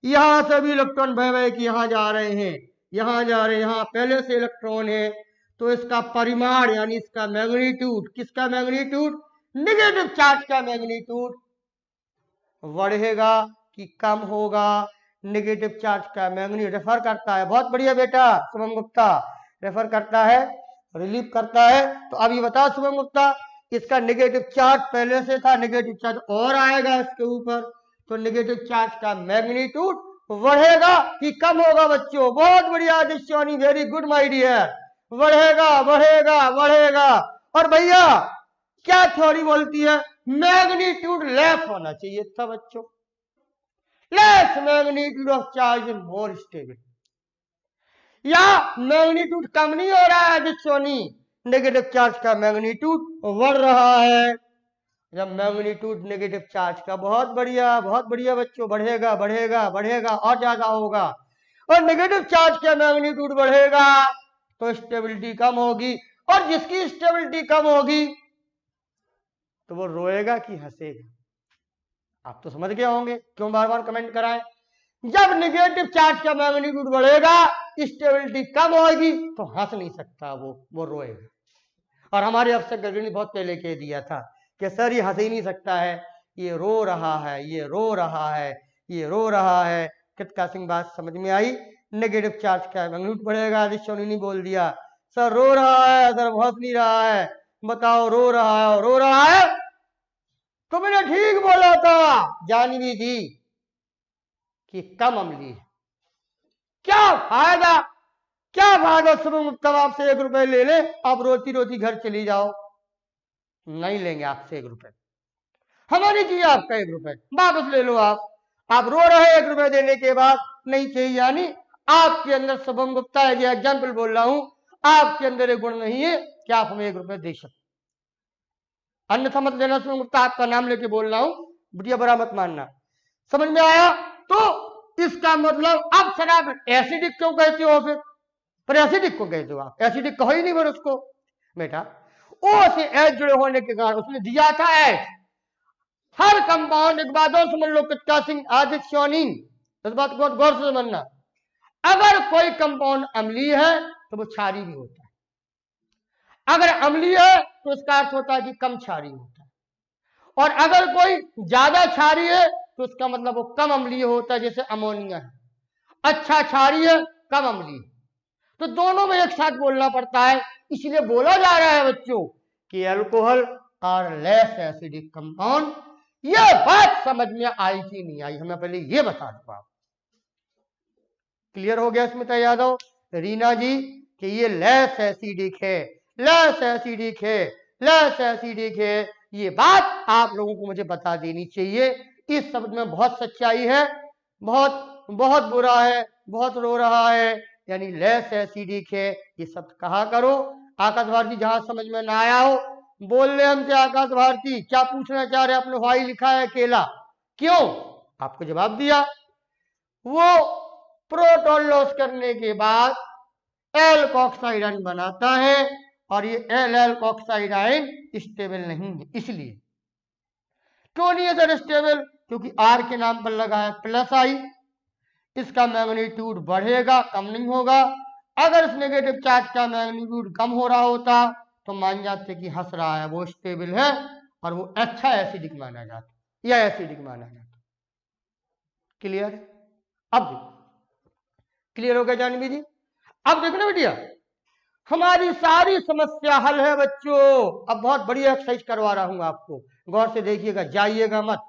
यहां से भी इलेक्ट्रॉन बह बह के यहां जा रहे हैं, यहां जा रहे हैं, यहां पहले से इलेक्ट्रॉन है, तो इसका परिमाण यानी इसका मैग्नीट्यूड, किसका मैग्नीट्यूड? नेगेटिव चार्ज का मैग्नीट्यूड बढ़ेगा कि कम होगा? नेगेटिव चार्ज का मैग्नीट्यूड रेफर करता है, बहुत बढ़िया बेटा शुभम गुप्ता, रेफर करता है, रिलीव करता है। तो अब ये बता शुभम गुप्ता, इसका नेगेटिव चार्ज पहले से था, नेगेटिव चार्ज और आएगा इसके ऊपर, तो नेगेटिव चार्ज का मैग्नीट्यूड बढ़ेगा कि कम होगा बच्चों? बहुत बढ़िया Dishani, very good my dear, बढ़ेगा बढ़ेगा बढ़ेगा। और भैया क्या थ्योरी बोलती है? मैग्नीट्यूड लेस होना चाहिए था बच्चों, less magnitude of charge is more stable. या मैग्नीट्यूड कम नहीं हो रहा है सोनी, नेगेटिव चार्ज का मैग्नीट्यूड बढ़ रहा है। जब मैग्नीट्यूड नेगेटिव चार्ज का, बहुत बढ़िया बच्चों, बढ़ेगा बढ़ेगा बढ़ेगा और ज्यादा होगा, और नेगेटिव चार्ज का मैग्नीट्यूड बढ़ेगा तो स्टेबिलिटी कम होगी, और जिसकी स्टेबिलिटी कम होगी तो वो रोएगा कि हंसेगा? आप तो समझ गए होंगे, क्यों बार बार कमेंट कराएं। जब नेगेटिव चार्ज का मैग्नीट्यूड बढ़ेगा, स्टेबिलिटी कम होगी, तो हंस नहीं सकता वो रोएगा। और हमारे अफसर गगरी ने बहुत पहले कह दिया था कि सर ये हंस ही नहीं सकता है, ये रो रहा है, ये रो रहा है, ये रो रहा है। कृतका सिंह बात समझ में आई? नेगेटिव चार्ज का मैग्नीट्यूड बढ़ेगा, रिश्वनी ने बोल दिया सर रो रहा है, सर हंस नहीं रहा है, बताओ रो रहा है, रो रहा है। तो मैंने ठीक बोला था, जानवी थी कि कम अम्लीय है। क्या फायदा, क्या फायदा शुभम तब आपसे 1 रुपए ले ले, आप रोती रोती घर चली जाओ, नहीं लेंगे आपसे 1 रुपए, हमें नहीं चाहिए आपका 1 रुपए, वापस ले लो आप रो रहे 1 रुपए देने के बाद नहीं चाहिए, यानी आपके अंदर शुभम गुप्ता है, ये एग्जाम्पल बोल रहा हूं, आपके अंदर एक गुण नहीं है कि आप हमें 1 रुपए दे सकते, अन्यथा मत लेना शुभम गुप्ता, आपका नाम लेके बोल रहा हूं, बुढ़िया बुरा मत मानना। समझ में आया? तो इसका मतलब अब सर आप एसिडिक क्यों कहते हो? फिर पर एसिडिक को कहते हो आप, एसिडिक कहो ही नहीं फिर उसको बेटा। ओ से एच जुड़े होने के कारण उसने दिया था एच। हर कंपाउंड, एक बात और समझ लो कृतका सिंह, आदित्य सोनीन, इस बात को गौर से समझना, अगर कोई कंपाउंड अम्लीय है तो वो क्षारी भी होता है, अगर अम्लीय है तो इसका अर्थ होता है कि कम क्षारी होता है, और अगर कोई ज्यादा क्षारी है तो उसका मतलब वो कम अम्लीय होता है, जैसे अमोनिया है, अच्छा क्षारी है, कम अम्लीय। तो दोनों में एक साथ बोलना पड़ता है, इसलिए बोला जा रहा है बच्चों कि alcohol are less acidic compound. ये बात समझ में आई कि नहीं आई, हमें पहले ये बता दो आप। क्लियर हो गया स्मिता यादव, रीना जी, कि ये लेस एसिडिक है, लेस एसिडिक है, लेस एसिडिक है, ये बात आप लोगों को मुझे बता देनी चाहिए। इस शब्द में बहुत सच्चाई है, बहुत बहुत बुरा है, बहुत रो रहा है, यानी लेस एसिडिक है, ये शब्द कहा करो। आकाश भारती जहां समझ में ना आया हो बोल ले हमसे, आकाश भारती क्या पूछना चाह रहे, आपने वाई लिखा है अकेला, क्यों? आपको जवाब दिया, वो प्रोटॉन लॉस करने के बाद एल्कोक्साइड आयन बनाता है, और ये एल्कोक्साइड आयन स्टेबल नहीं है। इसलिए क्यों नहीं है सर स्टेबल? क्योंकि आर के नाम पर लगा है प्लस आई, इसका मैग्नीट्यूड बढ़ेगा, कम नहीं होगा। अगर इस नेगेटिव चार्ज का मैग्नीट्यूड कम हो रहा होता तो मान जाते कि हंस रहा है, वो स्टेबल है और वो अच्छा एसिडिक माना जाता या एसिडिक माना जाता। क्लियर? अब क्लियर हो गया जानवी जी? अब देखना बेटिया, हमारी सारी समस्या हल है बच्चों। अब बहुत बड़ी एक्सरसाइज करवा रहा हूं आपको, गौर से देखिएगा, जाइएगा मत,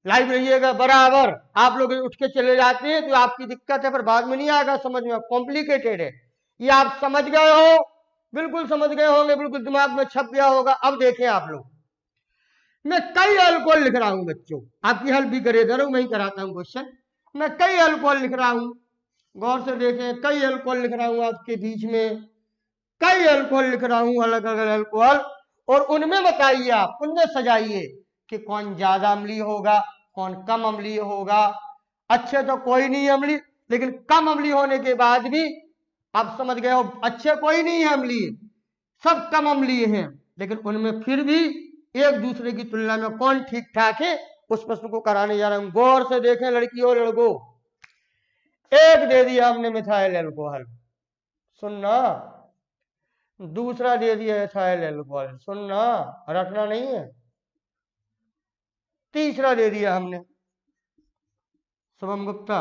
लाइव रहिएगा बराबर। आप लोग उठ के चले जाते हैं तो आपकी दिक्कत है, पर बाद में नहीं आएगा समझ में, कॉम्प्लिकेटेड है ये। आप समझ गए हो, बिल्कुल समझ गए होंगे, बिल्कुल दिमाग में छप गया होगा। अब देखें आप लोग, मैं कई अल्कोहल लिख रहा हूं बच्चों, आपकी हेल्प भी करे जरूर, मैं ही कराता हूं क्वेश्चन। मैं कई अल्कोहल लिख रहा हूं, गौर से देखें, कई अल्कोहल लिख रहा हूं आपके बीच में, कई अल्कोहल लिख रहा हूं, अलग अलग अल्कोहल। और उनमें बताइए आप, उनमें सजाइए कि कौन ज्यादा अम्लीय होगा, कौन कम अम्लीय होगा। अच्छे तो कोई नहीं अम्लीय, लेकिन कम अम्लीय होने के बाद भी आप समझ गए हो, अच्छे कोई नहीं है अम्लीय, सब कम अम्लीय हैं, लेकिन उनमें फिर भी एक दूसरे की तुलना में कौन ठीक ठाक है, उस प्रश्न को कराने जा रहा हूं। गौर से देखें लड़की और लड़कों, एक दे दिया हमने मिथाइल एल्कोहल, सुनना। दूसरा दे दिया एथाइल एल्कोहल, सुनना, रटना नहीं है। तीसरा दे दिया हमने शुभम गुप्ता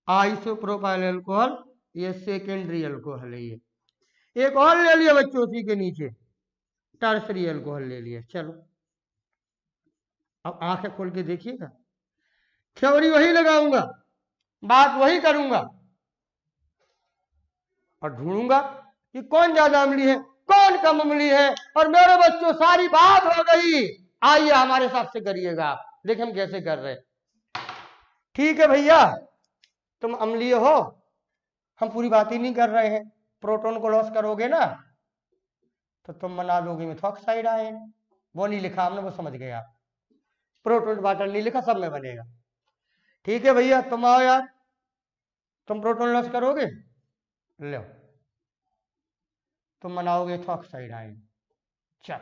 आइसोप्रोपाइल एल्कोहल, ये सेकेंडरी एल्कोहल है। ये एक और ले लिया बच्चों उसी के नीचे, टर्सरी एल्कोहल ले लिया। चलो अब आंखें खोल के देखिएगा, थ्योरी वही लगाऊंगा, बात वही करूंगा और ढूंढूंगा कि कौन ज्यादा अम्लीय है, कौन कम अम्लीय है। और मेरे बच्चों सारी बात हो गई, आइए हमारे हिसाब से करिएगा आप, देखिए हम कैसे कर रहे हैं। ठीक है भैया, तुम अम्लीय हो, हम पूरी बात ही नहीं कर रहे हैं। प्रोटॉन को लॉस करोगे ना तो तुम बना दोगे मिथॉक्साइड आयन, वो नहीं लिखा हमने, वो समझ गए आप। प्रोटॉन वाटर नहीं लिखा, सब में बनेगा। ठीक है भैया, तुम आओ यार, तुम प्रोटॉन लॉस करोगे, लो तुम बनाओगे इथॉक्साइड आयन। चल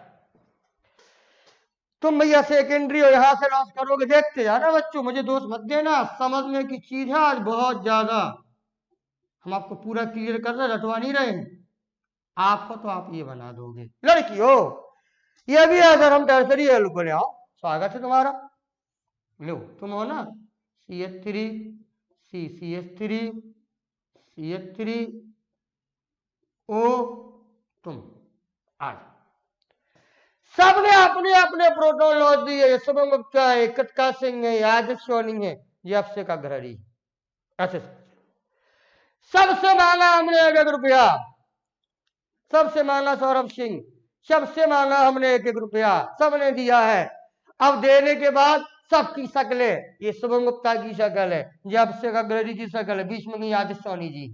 तुम भैया सेकेंडरी हो, यहां से लॉस करोगे, देखते जाना बच्चों, मुझे दोष मत देना, समझने की चीज है आज बहुत ज्यादा। हम आपको पूरा क्लियर कर रहे, रटवा नहीं रहे हैं। आप हो तो आप ये बना दोगे। लड़की हो, ये भी है सर, हम टर्सरी एल्कोहल, आओ स्वागत है तुम्हारा। लो तुम हो ना CH3 CCH3 CH3 O, तुम आज सबने अपने अपने प्रोटॉन लॉस दिए। शुभम गुप्ता है, कटका सिंह है, आदित्य सोनी है, ये अफसे का घरड़ी। अच्छा, सबसे मांगा हमने 1-1 रुपया, सबसे मांगा सौरभ सिंह, सबसे मांगा हमने 1-1 रुपया, सबने दिया है। अब देने के बाद सबकी शक्लें, ये शुभम गुप्ता की शक्ल है, ये अफसे का घरड़ी की शक्ल है, बीच में आदित्य सोनी जी,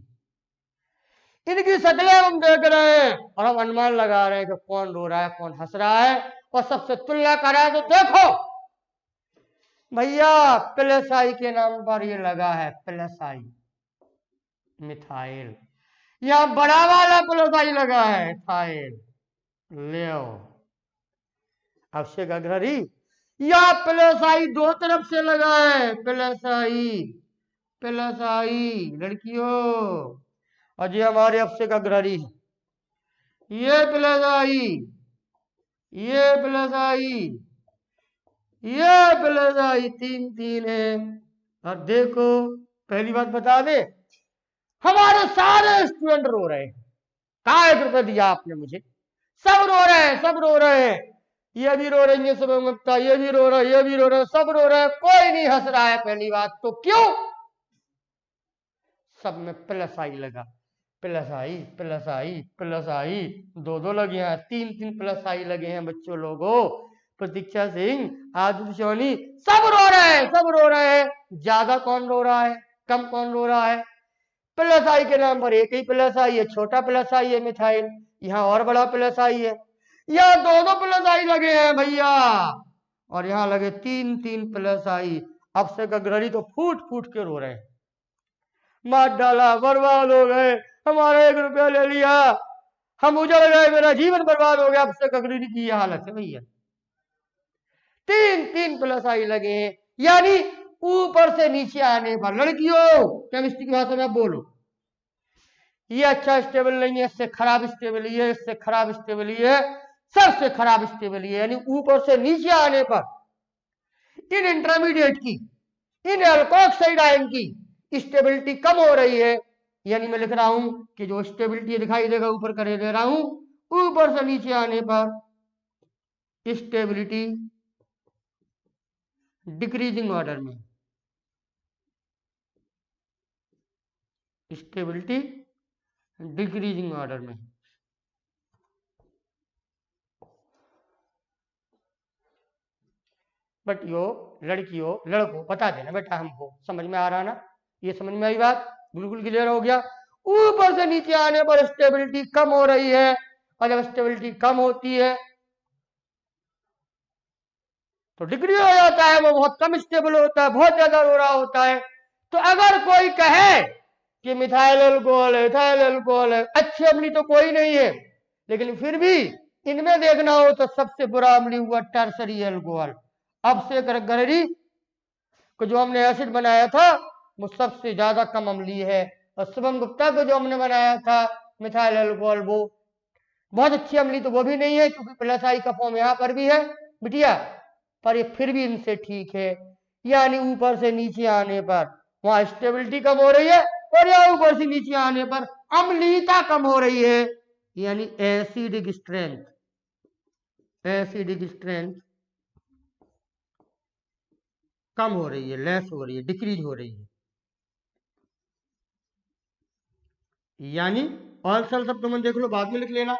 इनकी शक्लें हम देख रहे हैं और हम अनुमान लगा रहे हैं कि कौन रो रहा है, कौन हंस रहा है, और सबसे तुलना करा तो देखो भैया, प्लस आई के नाम पर ये लगा है, प्लस आई मिथाइल, यहां बड़ा वाला प्लस आई लगा है थाइल। ले अवश्य का घड़ी, या प्लस आई दो तरफ से लगा है, प्लस आई लड़कियों, और ये हमारे अफसे का ग्रहरी है, ये प्लस आई, ये प्लस आई, ये प्लस आई, 3-3 है। और देखो पहली बात बता दे, हमारे सारे स्टूडेंट रो रहे हैं, कहा 1 रुपया दिया आपने मुझे, सब रो रहे हैं, सब रो रहे हैं, ये भी रो रही है शुभम गुप्ता, ये भी रो रहा है, ये भी रो रहा है, सब रो रहे हैं, कोई नहीं हंस रहा है। पहली बात तो क्यों, सब में प्लस आई लगा, प्लस आई प्लस आई प्लस आई, 2-2 लगे हैं, 3-3 प्लस आई लगे हैं बच्चों लोगों। प्रतीक्षा सिंह, आदित्य सोनी, सब रो रहे हैं, सब रो रहे हैं। ज्यादा कौन रो रहा है, कम कौन रो रहा है? प्लस आई के नाम पर एक ही प्लस आई है, छोटा प्लस आई है मिथाइल, यहाँ और बड़ा प्लस आई है, यहाँ 2-2 प्लस आई लगे हैं भैया, और यहाँ लगे 3-3 प्लस आई। अब से गगरड़ी तो फूट फूट के रो रहे हैं, मार डाला, बर्बाद हो गए, हमारा 1 रुपया ले लिया, हम उजड़ गए, मेरा जीवन बर्बाद हो गया। अब से गगरड़ी की यह हालत है भैया, 3-3 प्लस आई लगे हैं, यानी ऊपर से नीचे आने पर, लड़कियों केमिस्ट्री की भाषा में आप बोलो, ये अच्छा स्टेबल नहीं है, इससे खराब स्टेबल ये है, इससे खराब स्टेबल ये है, सबसे खराब स्टेबल ये, यानी ऊपर से नीचे आने पर इन इंटरमीडिएट की, इन एल्कोक्साइड आयन की स्टेबिलिटी कम हो रही है। यानी मैं लिख रहा हूं कि जो स्टेबिलिटी दिखाई देगा ऊपर कर दे रहा हूं, ऊपर से नीचे आने पर स्टेबिलिटी डिक्रीजिंग ऑर्डर में, स्टेबिलिटी डिक्रीजिंग ऑर्डर में। बटियों, लड़कियों, लड़कों बता देना बेटा हमको, समझ में आ रहा ना? ये समझ में आई बात? बिल्कुल क्लियर हो गया। ऊपर से नीचे आने पर स्टेबिलिटी कम हो रही है, और जब स्टेबिलिटी कम होती है तो डिग्री हो जाता है, वो बहुत कम स्टेबल होता है, बहुत ज्यादा रो रहा होता है। तो अगर कोई कहे कि मिथाइल अल्कोहल है, इथाइल अल्कोहल है, अच्छी अम्ली तो कोई नहीं है, लेकिन फिर भी इनमें देखना हो तो सबसे बुरा अम्ली हुआ टर्सरी अल्कोहल। अब से गरगरी को जो हमने एसिड बनाया था वो सबसे ज्यादा कम अम्ली है, और शुभम गुप्ता को जो हमने बनाया था मिथाइल अल्कोहल वो बहुत अच्छी अम्ली तो वो भी नहीं है, क्योंकि प्लस आई का फॉर्म यहाँ पर भी है बिटिया, पर ये फिर भी इनसे ठीक है। यानी ऊपर से नीचे आने पर वहां स्टेबिलिटी कम हो रही है, और यहाँ ऊपर से नीचे आने पर अम्लीयता कम हो रही है, यानी एसिडिक स्ट्रेंथ, एसिडिक स्ट्रेंथ कम हो रही है, लेस हो रही है, डिक्रीज हो रही है। यानी और सल सब तुम देख लो, बाद में लिख लेना।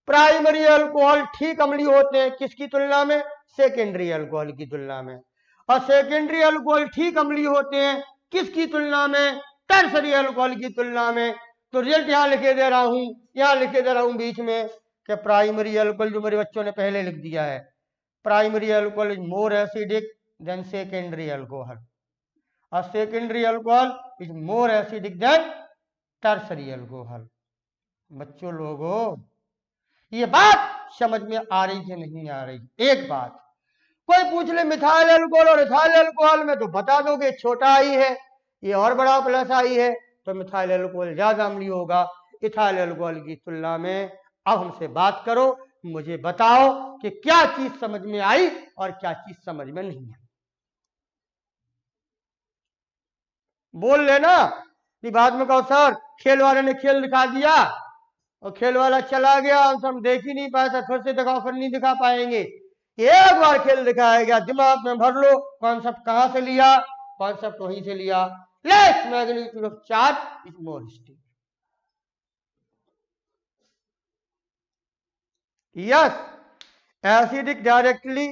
प्राइमरी अल्कोहल ठीक अम्ली होते हैं किसकी तुलना में? सेकेंडरी अल्कोहल की तुलना में। और सेकेंडरी अल्कोहल ठीक अम्ली होते हैं किसकी तुलना में? टर्सरी अल्कोहल की तुलना में। तो रिजल्ट यहां लिखे दे रहा हूं, यहां लिखे दे रहा हूं बीच में कि प्राइमरी अल्कोहल, जो मेरे बच्चों ने पहले लिख दिया है, primary alcohol is more acidic than secondary alcohol, और secondary alcohol is more acidic than tertiary alcohol. बच्चों लोगों, ये बात समझ में आ रही कि नहीं आ रही? एक बात, कोई पूछ ले मिथाइल अल्कोहल और इथाइल अल्कोहल में, तो बता दोगे छोटा आई है, ये और बड़ा प्लस आई है, तो मिथाइल अल्कोहल ज्यादा अम्ली होगा इथाइल अल्कोहल की तुलना में। अब हमसे बात करो, मुझे बताओ कि क्या चीज समझ में आई और क्या चीज समझ में नहीं आई। बोल लेना, बाद में कहो सर खेल वाले ने खेल दिखा दिया और खेल वाला चला गया, हम देख ही नहीं पाए, फिर से दिखाओ, फिर नहीं दिखा पाएंगे। एक बार खेल दिखाया गया, दिमाग में भर लो कॉन्सेप्ट कहां से लिया, कॉन्सेप्ट वहीं से लिया। Less magnitude of charge is more stable. Yes, acidic directly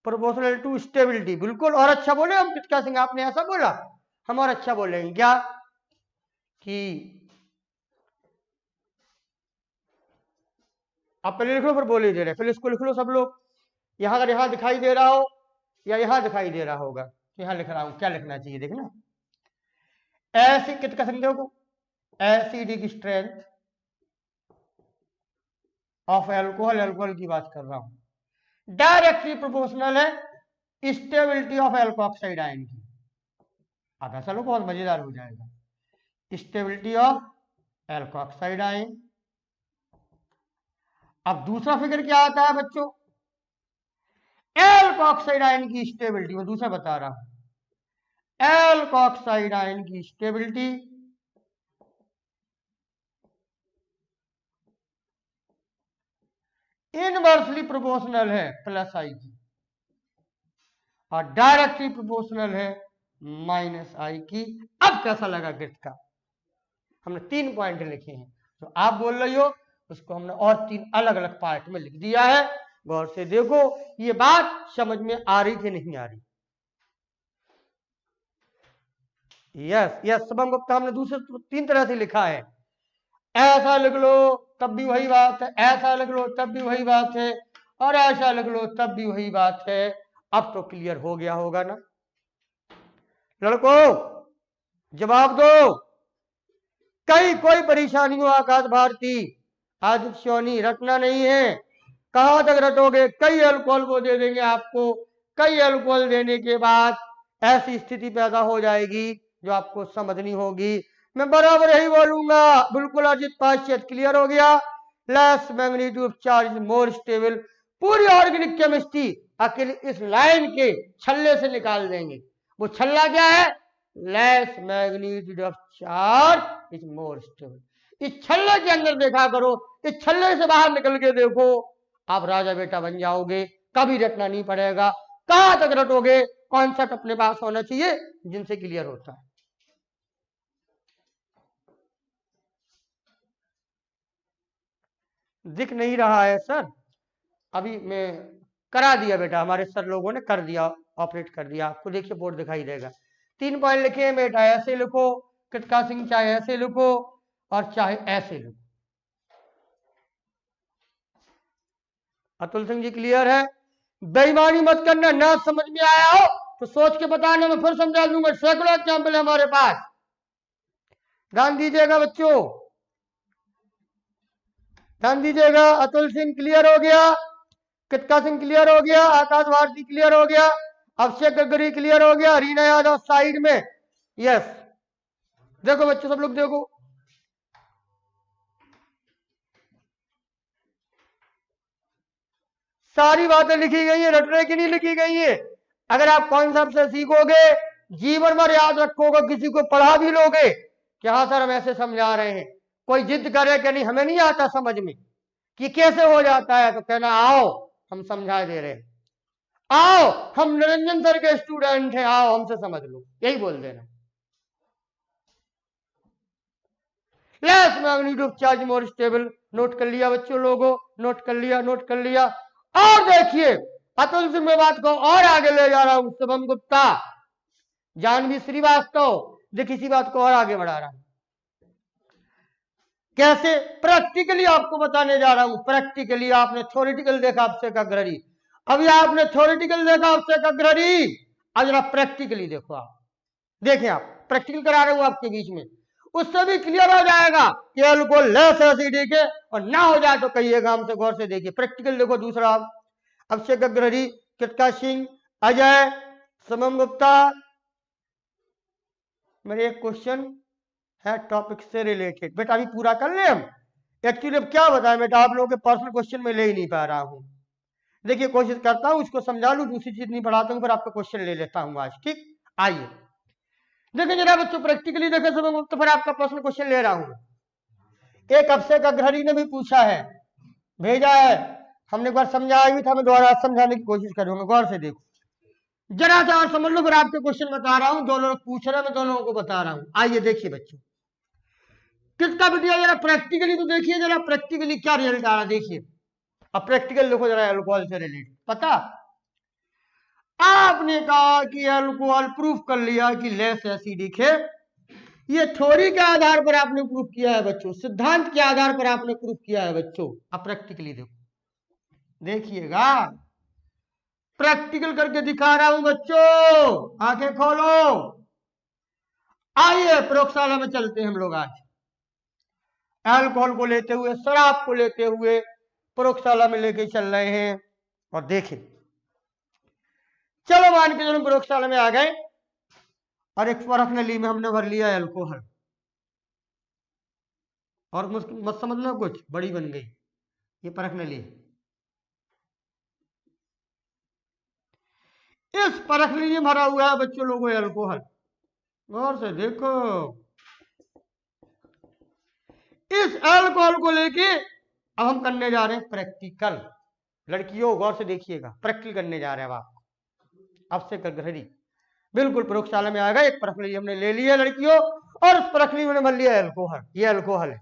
proportional to stability. बिल्कुल, और अच्छा बोले हम कृतिका सिंह, आपने ऐसा बोला, हम और अच्छा बोलेंगे क्या कि आप पहले लिख लो फिर बोले दे रहे, फिर इसको लिख लो सब लोग। यहां अगर यहां दिखाई दे रहा हो या यहां दिखाई दे रहा होगा तो यहां लिख रहा हूं, क्या लिखना चाहिए देखना। ऐसी कितना समझो को, acidic strength of alcohol, alcohol की बात कर रहा हूं, डायरेक्टली प्रोपोर्शनल है स्टेबिलिटी ऑफ एल्कोक्साइड आयन की। अब ऐसा लोग बहुत मजेदार हो जाएगा, स्टेबिलिटी ऑफ एल्कोक्साइड आयन। अब दूसरा फिगर क्या आता है बच्चों? एल्कोक्साइड आयन की स्टेबिलिटी, मैं दूसरा बता रहा हूं, एल्कोक्साइड आयन की स्टेबिलिटी इनवर्सली प्रोपोर्शनल है प्लस आई की, और डायरेक्टली प्रोपोर्शनल है माइनस आई की। अब कैसा लगा गिफ्ट का? हमने 3 पॉइंट लिखे हैं, तो आप बोल रही हो उसको हमने और 3 अलग अलग पार्ट में लिख दिया है। गौर से देखो, ये बात समझ में आ रही कि नहीं आ रही? यस यस, शुभम गुप्ता हमने दूसरे 3 तरह से लिखा है, ऐसा लिख लो तब भी वही बात है, ऐसा लिख लो तब भी वही बात है, और ऐसा लिख लो तब भी वही बात है। अब तो क्लियर हो गया होगा ना लड़कों? जवाब दो, कई कोई परेशानी हो आकाश भारती, आदित्य सोनी, रटना नहीं है। कहां तक रटोगे? कई अल्कोहल को दे देंगे आपको, कई अल्कोहल देने के बाद ऐसी स्थिति पैदा हो जाएगी जो आपको समझनी होगी। मैं बराबर यही बोलूंगा। बिल्कुल अजित पाश्चात्य, क्लियर हो गया। Less magnitude charge more stable. पूरी ऑर्गेनिक केमिस्ट्री अकेले इस लाइन के छल्ले से निकाल देंगे। वो छल्ला क्या है? Less magnitude of charge is more stable. इस छल्ले के अंदर देखा करो, इस छल्ले से बाहर निकल के देखो, आप राजा बेटा बन जाओगे। कभी रटना नहीं पड़ेगा। कहां तक रटोगे? कॉन्सेप्ट अपने पास होना चाहिए जिनसे क्लियर होता है। दिख नहीं रहा है सर? अभी मैं करा दिया बेटा, हमारे सर लोगों ने कर दिया, ऑपरेट कर दिया। आपको देखिए बोर्ड दिखाई देगा। 3 पॉइंट लिखे हैं बेटा, ऐसे लिखो। कृतका सिंह चाहे ऐसे लिखो और चाहे ऐसे लिखो। अतुल सिंह जी क्लियर है? बेईमानी मत करना। ना समझ में आया हो तो सोच के बताना, मैं फिर समझा दूंगा। सैकड़ों एग्जाम्पल है हमारे पास। ध्यान दीजिएगा बच्चों, ध्यान दीजिएगा। अतुल सिंह क्लियर हो गया, कृतका सिंह क्लियर हो गया, आकाश भारती क्लियर हो गया, अभिषेक गगरी क्लियर हो गया, रीना यादव साइड में। यस, देखो बच्चों सब लोग देखो। सारी बातें लिखी गई है, रटने की नहीं लिखी गई है। अगर आप कॉन्सेप्ट से सीखोगे, जीवन भर याद रखोगे, किसी को पढ़ा भी लोगे कि हाँ सर हम ऐसे समझा रहे हैं, कोई जिद करे कि नहीं हमें नहीं आता समझ में कि कैसे हो जाता है, तो कहना आओ हम समझा दे रहे हैं, आओ हम निरंजन सर के स्टूडेंट हैं, आओ हमसे समझ लो, यही बोल देना। Less magnitude of charge more stable. Note कर लिया बच्चों लोगों? नोट कर लिया, नोट कर लिया। और देखिए अतुल सिंह, मैं बात को और आगे ले जा रहा हूं। शुभम गुप्ता, जानवी श्रीवास्तव, देखिए इसी बात को और आगे बढ़ा रहा हूं। कैसे? प्रैक्टिकली आपको बताने जा रहा हूं। प्रैक्टिकली आपने थ्योरेटिकल देखा अभिषेक अग्रणी, अभी आपने थ्योरेटिकल देखा अभिषेक अग्रणी, अब जरा प्रैक्टिकली देखो। आप देखें, आप प्रैक्टिकल करा रहे हो आपके बीच में, उससे भी क्लियर हो जाएगा कि अल्कोहल लेस एसिडिक है, और ना हो जाए तो कहिएगा हमसे। गौर से देखिए प्रैक्टिकल देखो। दूसरा अभिषेक अग्रणी, कृतका सिंह, अजय, शुभम गुप्ता। मेरे एक क्वेश्चन है टॉपिक से रिलेटेड, बेटा अभी पूरा कर ले हम। एक्चुअली अब क्या बताएं बेटा, आप लोगों के पर्सनल क्वेश्चन में ले ही नहीं पा रहा हूं। देखिए कोशिश करता हूं उसको समझा लूं, दूसरी चीज नहीं पढ़ाता हूं, फिर आपका क्वेश्चन ले लेता हूं आज। ठीक, आइए देखिए जरा बच्चों प्रैक्टिकली देखे सब, तो फिर आपका पर्सनल क्वेश्चन ले रहा हूं। एक अभिषेक अग्रणी ने भी पूछा है, भेजा है, हमने एक बार समझाया भी था, मैं दोबारा समझाने की कोशिश करूंगा। गौर से देखो जरा सा और समझ लो, फिर आपके क्वेश्चन बता रहा हूं। दो लोग पूछ रहे हैं, मैं दोनों को बता रहा हूं। आइए देखिए बच्चों, किसका बिटिया जरा प्रैक्टिकली तो देखिए, जरा प्रैक्टिकली क्या रिजल्ट आ रहा देखिए। अब प्रैक्टिकल देखो जरा अल्कोहल से रिलेटेड। पता आपने कहा कि अल्कोहल प्रूफ कर लिया कि लेस एसिडिक है, ये थ्योरी के आधार पर आपने प्रूफ किया है बच्चों, सिद्धांत के आधार पर आपने प्रूफ किया है बच्चों। अब प्रैक्टिकली देखो, देखिएगा प्रैक्टिकल करके दिखा रहा हूं बच्चों, आंखें खोलो। आइए प्रयोगशाला में चलते हैं हम लोग। आज अल्कोहल को लेते हुए, शराब को लेते हुए प्रयोगशाला में लेके चल रहे हैं। और देखें, चलो मान के चलो प्रयोगशाला में आ गए और एक परख नली में हमने भर लिया अल्कोहल, और मत समझना कुछ बड़ी बन गई ये परख नली। इस परख नली में भरा हुआ है बच्चों लोगों अल्कोहल। गौर से देखो, इस अल्कोहल को लेके अब हम करने जा रहे हैं प्रैक्टिकल। लड़कियों गौर से देखिएगा, प्रैक्टिकल करने जा रहे हैं अब आप। अब से कर बिल्कुल प्रयोगशाला में आ गए, एक परखली हमने ले लिया लड़कियों, और उस परखली में भर लिया अल्कोहल। ये अल्कोहल है।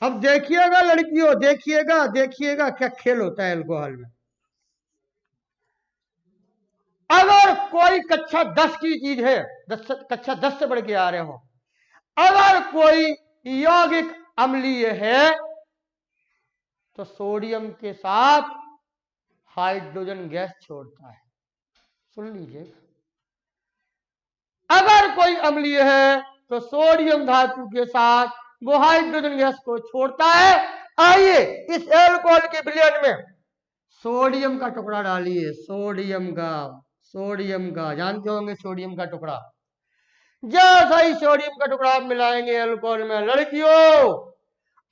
अब देखिएगा लड़कियों, देखिएगा देखिएगा क्या खेल होता है अल्कोहल में। अगर कोई कक्षा 10 की चीज है, कक्षा 10 से बढ़ के आ रहे हो, अगर कोई यौगिक अम्लीय है तो सोडियम के साथ हाइड्रोजन गैस छोड़ता है। सुन लीजिए, अगर कोई अम्लीय है तो सोडियम धातु के साथ वो हाइड्रोजन गैस को छोड़ता है। आइए इस अल्कोहल के विलयन में सोडियम का टुकड़ा डालिए, सोडियम का, सोडियम का, जानते होंगे सोडियम का टुकड़ा। जैसा ही सोडियम का टुकड़ा आप मिलाएंगे अल्कोहल में लड़कियों,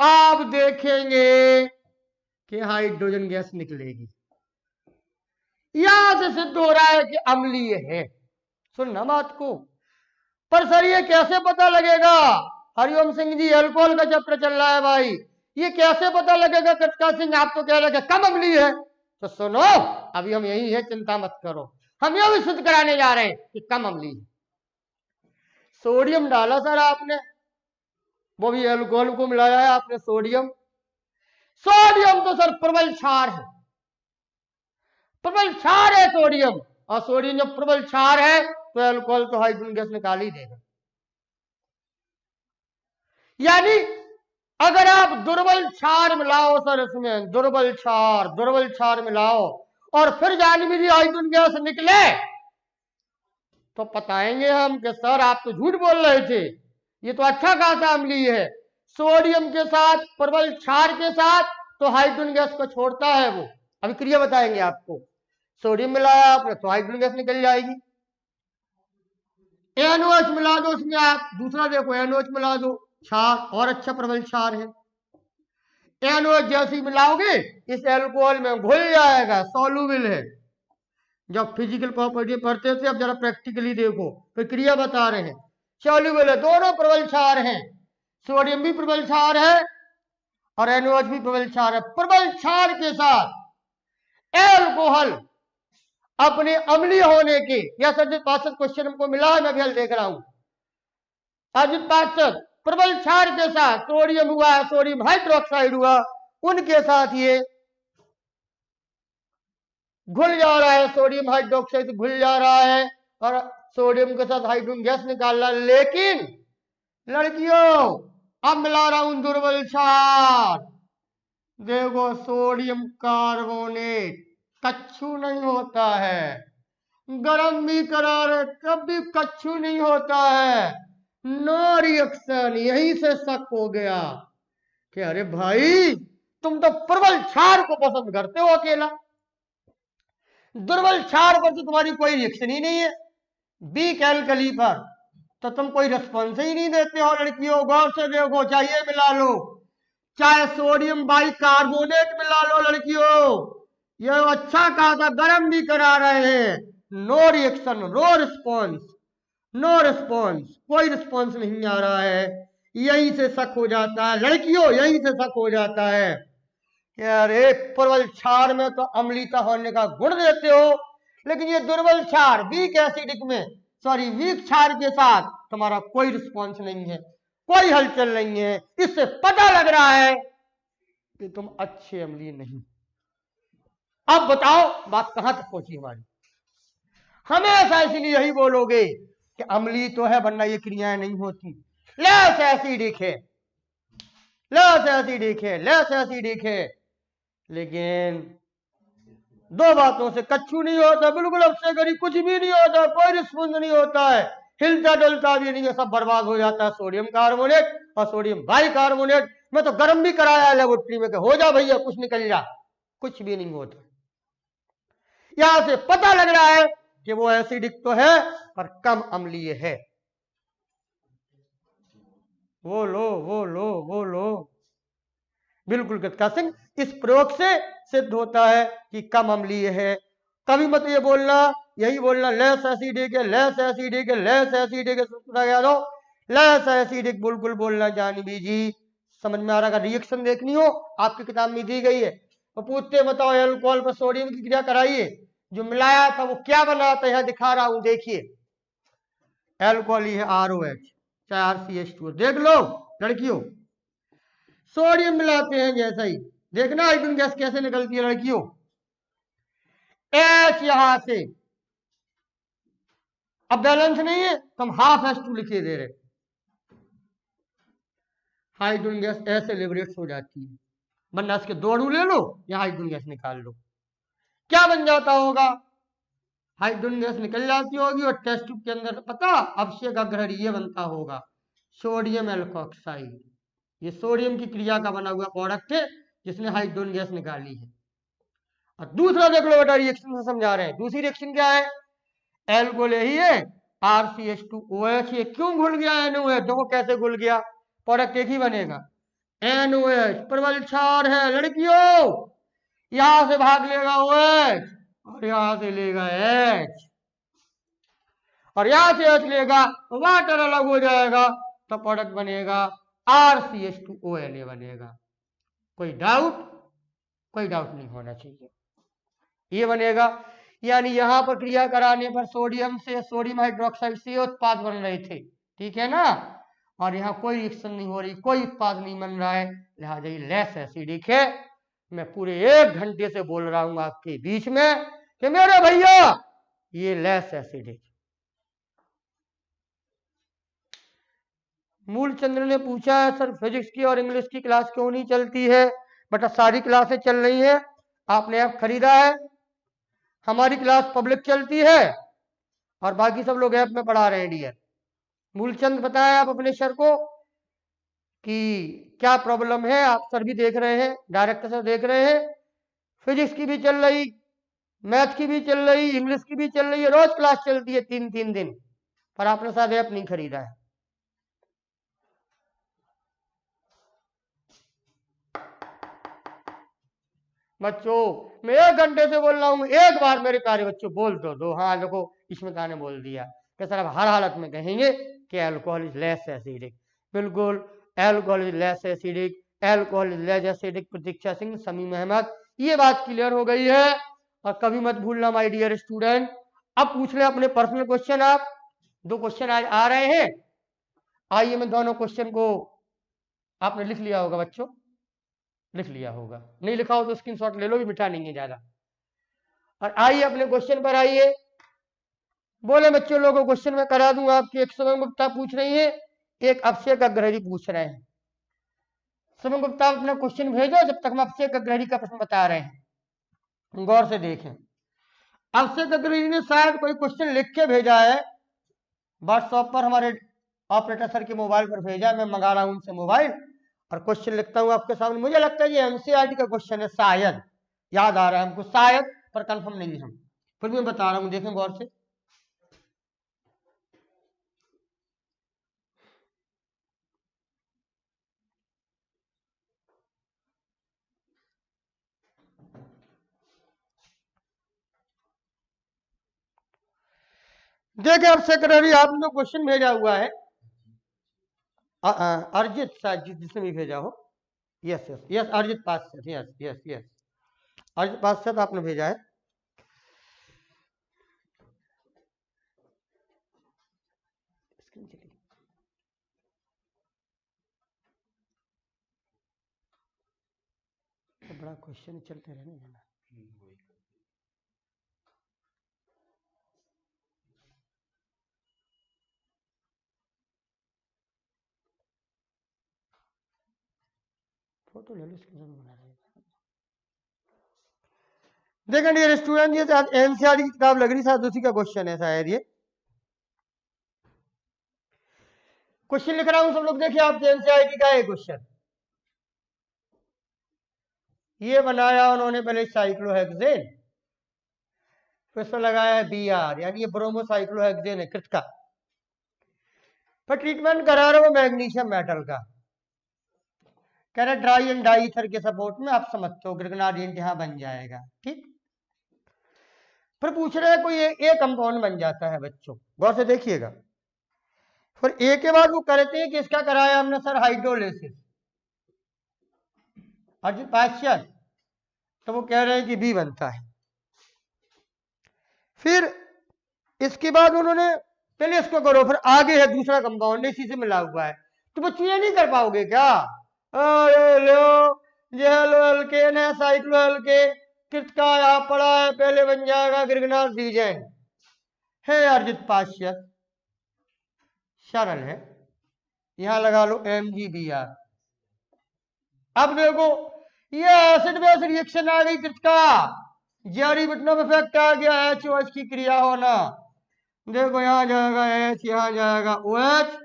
आप देखेंगे कि हाइड्रोजन गैस निकलेगी। यहां से सिद्ध हो रहा है कि अम्लीय है। सुनना बात को। पर सर ये कैसे पता लगेगा? हरिओम सिंह जी, अल्कोहल का चैप्टर चल रहा है भाई, ये कैसे पता लगेगा? कटका सिंह आप तो कह रहे हैं कम अम्लीय है। तो सुनो, अभी हम यही है, चिंता मत करो, हम यह भी सिद्ध कराने जा रहे हैं कि कम अम्लीय है। सोडियम डाला सर आपने, वो भी अल्कोहल को मिलाया है आपने सोडियम। सोडियम तो सर प्रबल क्षार है, प्रबल क्षार है सोडियम, और सोडियम जब प्रबल क्षार है तो अल्कोहल तो हाइड्रोजन गैस निकाल ही देगा। यानी अगर आप दुर्बल क्षार मिलाओ सर, इसमें दुर्बल क्षार मिलाओ और फिर जानवी जी हाइड्रोजन गैस निकले, तो बताएंगे हम कि सर आप तो झूठ बोल रहे थे, ये तो अच्छा खासा अम्लीय है। सोडियम के साथ, प्रबल क्षार के साथ तो हाइड्रोजन गैस को छोड़ता है वो। अभी क्रिया बताएंगे आपको। सोडियम मिलाया आपने तो हाइड्रोजन गैस निकल जाएगी। NOH मिला दो उसमें, आप दूसरा देखो, NOH मिला दो, क्षार और अच्छा प्रबल क्षार है। NOH जैसे ही मिलाओगे इस अल्कोहल में घुल जाएगा, सॉल्युबल है। जब फिजिकल प्रॉपर्टी पढ़ते थे, अब जरा प्रैक्टिकली देखो, प्रक्रिया बता रहे हैं। सॉल्युबल है, दोनों प्रबल क्षार हैं, सोडियम भी प्रबल क्षार है और NOH भी प्रबल क्षार है। प्रबल क्षार के साथ अल्कोहल अपने अम्लीय होने के, यह अजित पार्षद क्वेश्चन हमको मिला है, मैं भी हल देख रहा हूं। अजित पार्षद प्रबल क्षार के साथ सोडियम हुआ, सोडियम हाइड्रोक्साइड हुआ, उनके साथ ये घुल जा रहा है, सोडियम हाइड्रोक्साइड घुल जा रहा है और सोडियम के साथ हाइड्रोजन गैस निकाल रहा है। लेकिन लड़कियों अब मिला रहा हूं दुर्बल क्षार, देखो सोडियम कार्बोनेट कच्छु नहीं होता है, गर्म भी करा रहे कभी कच्छु नहीं होता है, नो रिएक्शन। यहीं से शक हो गया कि अरे भाई तुम तो प्रबल क्षार को पसंद करते हो अकेला, दुर्बल क्षार पर तो तुम्हारी कोई रिएक्शन ही नहीं है, वीक एल्कली पर तो तुम कोई रिस्पॉन्स ही नहीं देते हो। लड़कियों गौर से देखो, चाहे मिला लो, चाहे सोडियम बाइकार्बोनेट मिला लो लड़कियों, ये अच्छा खासा गर्म भी करा रहे हैं, no reaction, no response, no response, कोई रिस्पॉन्स नहीं आ रहा है। यहीं से शक हो जाता है लड़कियों, यहीं से शक हो जाता है कि अरे प्रबल क्षार में तो अम्लीता होने का गुण देते हो, लेकिन ये दुर्बल क्षार वीक एसिडिक में, सॉरी वीक क्षार के साथ तुम्हारा कोई रिस्पॉन्स नहीं है, कोई हलचल नहीं है। इससे पता लग रहा है कि तुम अच्छे अम्लीय नहीं। अब बताओ बात कहां तक पहुंची हमारी? हमेशा इसलिए यही बोलोगे कि अम्लीय तो है वरना ये क्रियाएं नहीं होती। लेस एसिडिक है, लेस एसिडिक है, लेस एसिडिक है, लेकिन दो बातों से कच्छु नहीं होता, बिल्कुल अपसे करी कुछ भी नहीं होता, कोई रिस्पॉन्स नहीं होता है, हिलता डलता भी नहीं है, सब बर्बाद हो जाता है। सोडियम कार्बोनेट और सोडियम बाइकार्बोनेट में तो गर्म भी कराया है लेबोरेटरी में, हो जा भैया कुछ निकल जा, कुछ भी नहीं होता। यहां से पता लग रहा है कि वो एसिडिक तो है पर कम अम्लीय है। वो लो वो लो वो लो, बिल्कुल कटका सिंह, इस प्रयोग से सिद्ध होता है कि कम अम्लीय है। कभी मत ये बोलना, यही बोलना लेस एसिडिक है, लेस एसिडिक है, लेस एसिडिक है, लेस एसिडिक बिल्कुल बोलना जानवी जी। समझ में आ रहा? अगर रिएक्शन देखनी हो आपकी किताब में दी गई है तो पूछते बताओ अल्कोहल पर सोडियम की क्रिया कराइए, जो मिलाया था वो क्या बना था, यहां दिखा रहा हूं देखिए, अल्कोहल ही है ROH चाहे RCH2, देख लो लड़कियों। सोडियम मिलाते हैं जैसा ही, देखना हाइड्रोजन गैस कैसे निकलती है लड़कियों। H यहां से, अब बैलेंस नहीं है तो हम हाफ H2 लिखे दे रहे, हाइड्रोजन गैस ऐसे लिबरेट हो जाती है, वरना इसके दो अणु ले लो या हाइड्रोजन गैस निकाल लो, क्या बन जाता होगा? हाइड्रोजन गैस निकल जाती होगी और टेस्ट ट्यूब के अंदर पता अवशेष का ग्रहण ये बनता होगा सोडियम एल्कोक्साइड। ये सोडियम की क्रिया का बना हुआ प्रोडक्ट है जिसने हाइड्रोजन गैस निकाली है। और दूसरा देख लो बेटा, रिएक्शन से समझा रहे हैं। दूसरी रिएक्शन क्या है? एल को ले ही है RCH2OH। ये क्यों घुल गया NOH? देखो कैसे घुल गया, प्रोडक्ट एक ही बनेगा NOH। प्रबल क्षार है लड़कियों, यहां से भाग लेगा OH और यहां से लेगा H और यहां से H लेगा, वाटर अलग हो जाएगा तो प्रोडक्ट बनेगा RCH2ONA बनेगा। कोई डाउट? कोई डाउट नहीं होना चाहिए, ये बनेगा। यानी यहां पर क्रिया कराने पर सोडियम से सोडियम हाइड्रोक्साइड से उत्पाद बन रहे थे, ठीक है ना, और यहाँ कोई रिएक्शन नहीं हो रही, कोई उत्पाद नहीं बन रहा है, लिहाजा ये लेस एसिडिक है। मैं पूरे 1 घंटे से बोल रहा हूं आपके बीच में कि मेरे भैया ये लेस एसिडिक। मूलचंद्र ने पूछा है सर फिजिक्स की और इंग्लिश की क्लास क्यों नहीं चलती है? बेटा सारी क्लासें चल रही है, आपने ऐप खरीदा है, हमारी क्लास पब्लिक चलती है और बाकी सब लोग ऐप में पढ़ा रहे हैं डियर। मूलचंद बताएं आप अपने सर को कि क्या प्रॉब्लम है, आप सर भी देख रहे हैं, डायरेक्टर सर देख रहे हैं, फिजिक्स की भी चल रही, मैथ की भी चल रही, इंग्लिश की भी चल रही है, रोज क्लास चलती है 3-3 दिन, पर आपने शायद ऐप नहीं खरीदा है। बच्चों मैं 1 घंटे से बोल रहा हूं, एक बार मेरे प्यारे बच्चों बोल दो। हाँ देखो स्मिता ने बोल दिया कि सर अब हर हालत में कहेंगे कि अल्कोहल इज लेस एसिडिक। बिल्कुल, alcohol is less acidic, alcohol is less acidic. Pratiksha Singh, Samim Ahmad, ये बात क्लियर हो गई है। और कभी मत भूलना माय डियर स्टूडेंट, अब पूछ ले अपने पर्सनल क्वेश्चन। आप 2 क्वेश्चन आज आ रहे हैं, आइए मैं दोनों क्वेश्चन को, आपने लिख लिया होगा बच्चों, लिख लिया होगा, नहीं लिखा हो तो स्क्रीनशॉट ले लो, भी मिटा नहीं है ज्यादा। और आइए अपने क्वेश्चन पर आइए। बोले बच्चों लोगों क्वेश्चन में करा दूं आपकी। एक सुमन गुप्ता पूछ रही है, एक अभिषेक अग्रहरी पूछ रहे हैं। सुमन गुप्ता अपना क्वेश्चन भेजो, जब तक हम अभिषेक अग्रहरी का प्रश्न बता रहे हैं, गौर से देखें। अभिषेक अग्रहरी ने शायद कोई क्वेश्चन लिख के भेजा है, व्हाट्सएप पर हमारे ऑपरेटर सर के मोबाइल पर भेजा, मैं मंगा रहा हूं उनसे मोबाइल और क्वेश्चन लिखता हूं आपके सामने। मुझे लगता है ये एनसीईआरटी का क्वेश्चन है, शायद याद आ रहा है हमको, शायद, पर कंफर्म नहीं है हम, फिर भी मैं बता रहा हूं, देखें गौर से। देखिए अब सेक्रेटरी आपने क्वेश्चन भेजा हुआ है, अर्जित शायद जिसने भी भेजा हो, यस यस यस, अर्जित पासवान, यस यस यस, अर्जित पासवान आपने भेजा है। तो बड़ा क्वेश्चन चलते रहने देना। फोटो ले लो, इसकी जरूर बना रहे। देखिए डियर स्टूडेंट, ये एनसीईआरटी की किताब लग रही, शायद उसी का क्वेश्चन है शायद ये। क्वेश्चन लिख रहा हूं, सब लोग देखिए, आपके एनसीईआरटी का है क्वेश्चन। ये बनाया उन्होंने पहले साइक्लोहेक्सेन, फिर से लगाया है BR, यानी ये ब्रोमोसाइक्लोहेक्सेन है कृत का। फिर ट्रीटमेंट करा रहे हो मैग्नीशियम मेटल का, कह रहे ड्राई एंड डाई ईथर के सपोर्ट में आप समझते हो ग्रिग्नार्डिएंट यहां बन जाएगा, ठीक। फिर पूछ रहे हैं कोई ए कंपाउंड बन जाता है बच्चों, गौर से देखिएगा। फिर ए के बाद वो कहते हैं कि इसका कराया हमने सर हाइड्रोलिसिस, अर्जित पाश्चात, तो वो कह रहे हैं कि बी बनता है। फिर इसके बाद उन्होंने पहले इसको करो, फिर आगे है दूसरा कंपाउंड इसी से मिला हुआ है, तो बच्चों ये नहीं कर पाओगे क्या? अरे लो जेलो एल्केन है, साइक्लो एल्केन, कृत का यहाँ पड़ा है, पहले बन जाएगा ग्रिग्नार्डिएंट है। अर्जित पाश्चात सरल है, यहां लगा लो MgBr। अब देखो ये एसिड बेस रिएक्शन आ गई कृत का, जेरी बिटनोव इफेक्ट आ गया, HOH की क्रिया होना। देखो यहां जाएगा H, यहां जाएगा OH,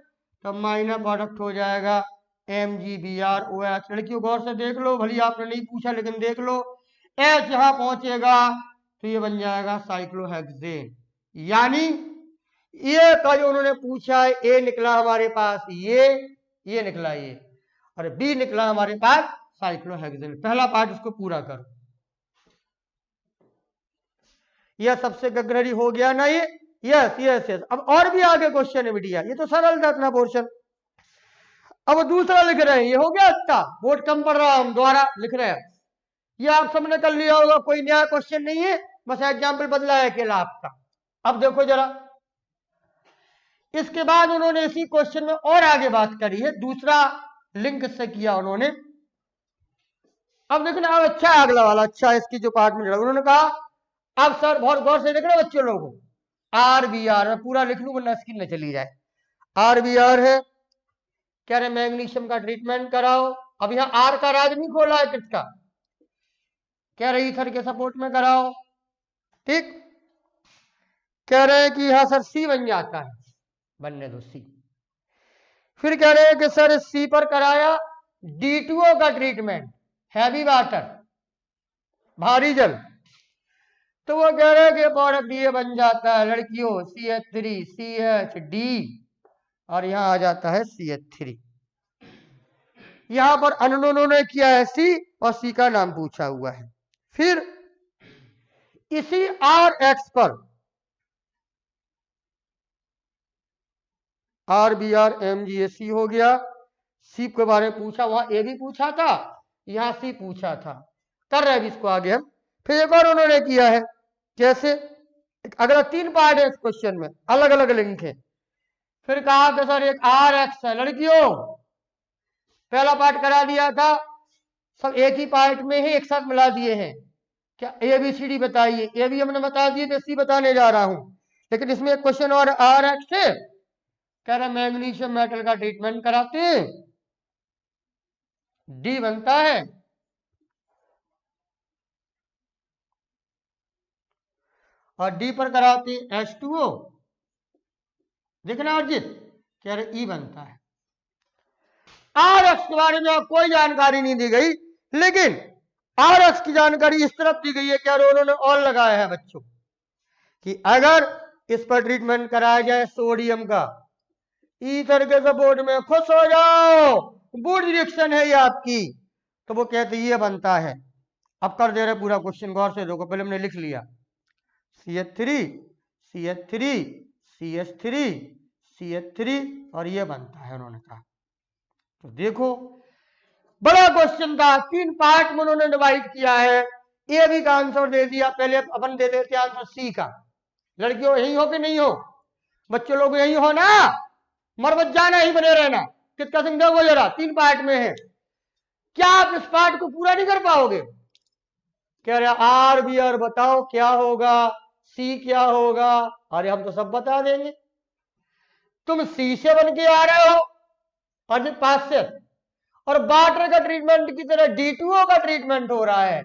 तब माइनर प्रोडक्ट हो जाएगा MgBr OH। लड़कियों गौर से देख लो, भली आपने नहीं पूछा लेकिन देख लो, H यहां पहुंचेगा तो ये बन जाएगा साइक्लोहेक्सेन, यानी ये का जो उन्होंने पूछा है, ए निकला हमारे पास ये निकला ये, और बी निकला हमारे पास साइक्लोहेक्सेन। पहला पार्ट इसको पूरा करो। यह सबसे गगनरी हो गया ना ये। Yes yes yes. अब और भी आगे क्वेश्चन है बिटिया, ये तो सरल था इतना पोर्शन। अब दूसरा लिख रहे हैं, ये हो गया अच्छा, बोर्ड कम पढ़ रहा हूं, दोबारा लिख रहे हैं। ये आप सबने कर लिया होगा, कोई नया क्वेश्चन नहीं है, बस एग्जाम्पल बदला है अकेला आपका। अब देखो जरा, इसके बाद उन्होंने इसी क्वेश्चन में और आगे बात करी है, दूसरा लिंक से किया उन्होंने। अब देखना, अब अच्छा है अगला वाला, अच्छा है इसकी जो पार्ट में उन्होंने कहा। अब सर बहुत गौर से देखना बच्चों लोगों, RBR मैं पूरा लिख लूं वरना स्क्रीन न चली जाए। RBR है, कह रहे मैग्नीशियम का ट्रीटमेंट कराओ। अब यहां आर का राज नहीं खोला है किसका, कह रहे ईथर के सपोर्ट में कराओ। ठीक, कह रहे हैं कि यहां सर सी बन जाता है, बनने दो सी। फिर कह रहे हैं कि सर सी पर कराया D2O का ट्रीटमेंट, हैवी वाटर, भारी जल, तो वो कह रहे हैं कि प्रोडक्ट ये बन जाता है लड़कियों CH3CHD, और यहां आ जाता है CH3। यहां पर उन्होंने किया है सी, और सी का नाम पूछा हुआ है। फिर इसी RX पर RBR MgSc हो गया। सी के बारे में पूछा, वहां ए भी पूछा था, यहां सी पूछा था, कर रहे हैं इसको आगे हम। फिर एक और उन्होंने किया है, कैसे, अगला 3 पार्ट है इस क्वेश्चन में, अलग अलग लिंक है। फिर कहा कि सर एक RX है लड़कियों, पहला पार्ट करा दिया था, सब एक ही पार्ट में ही एक साथ मिला दिए हैं। क्या ABCD बताइए, ए भी हमने बता दिए थे, सी बताने जा रहा हूं। लेकिन इसमें एक क्वेश्चन और RX है, कह रहा मैग्नीशियम मेटल का ट्रीटमेंट कराते हैं, डी बनता है, और डी पर कराते हैं H2O, देखना अर्जित, कह रहे ई बनता है। RX के बारे में कोई जानकारी नहीं दी गई, लेकिन RX की जानकारी इस तरफ दी गई है, क्या उन्होंने और लगाया है बच्चों कि अगर इस पर ट्रीटमेंट कराया जाए सोडियम का, ईथर के सपोर्ट में खुश हो जाओ, गुड रिएक्शन है ये आपकी, तो वो कहते ये बनता है। अब कर दे रहे पूरा क्वेश्चन, गौर से देखो, पहले हमने लिख लिया CH3 CH3 CH3 CH3, और ये बनता है उन्होंने कहा। तो देखो बड़ा क्वेश्चन था, 3 पार्ट में उन्होंने डिवाइड किया है। ए भी का आंसर दे दिया, पहले अपन दे देते आंसर सी का। लड़कियों यही हो कि नहीं हो, बच्चों लोग यही हो ना, मरबत जाना ही बने रहना। कितना सिंह देखो जरा, 3 पार्ट में है, क्या आप इस पार्ट को पूरा नहीं कर पाओगे? कह रहे RBR बताओ क्या होगा, सी क्या होगा, अरे हम तो सब बता देंगे। तुम सी से बन के आ रहे हो अर्जित पास से, और वाटर का ट्रीटमेंट की तरह D2O का ट्रीटमेंट हो रहा है,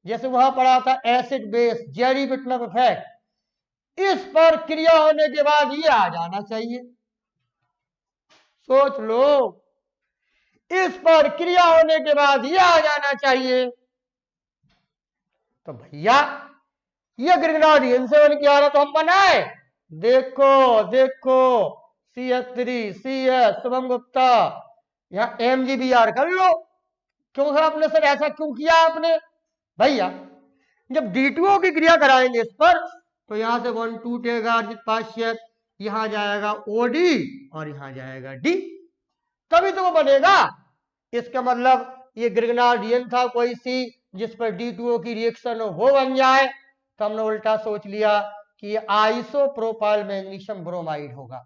जैसे वहां पढ़ा था एसिड बेस जेरी बिटनम इफेक्ट, इस पर क्रिया होने के बाद ये आ जाना चाहिए। सोच लो, इस पर क्रिया होने के बाद ये आ जाना चाहिए। तो भैया ये ग्रिग्नार्डियन से बन के आ रहा, तो हम बनाए, देखो देखो CH3 CS शुभम गुप्ता, यहां MgBr कर लो। क्यों सर आपने, सर ऐसा क्यों किया आपने? भैया जब D2O की क्रिया कराएंगे इस पर, तो यहां से 1 टूटेगा अर्जित पाश्चात, यहां जाएगा OD और यहां जाएगा D, तभी तो वो बनेगा। इसका मतलब ये ग्रिग्नार्डियन था कोई सी जिस पर D2O की रिएक्शन हो बन जाए, तो हमने उल्टा सोच लिया कि ये आइसोप्रोपाइल मैग्नीशियम ब्रोमाइड होगा।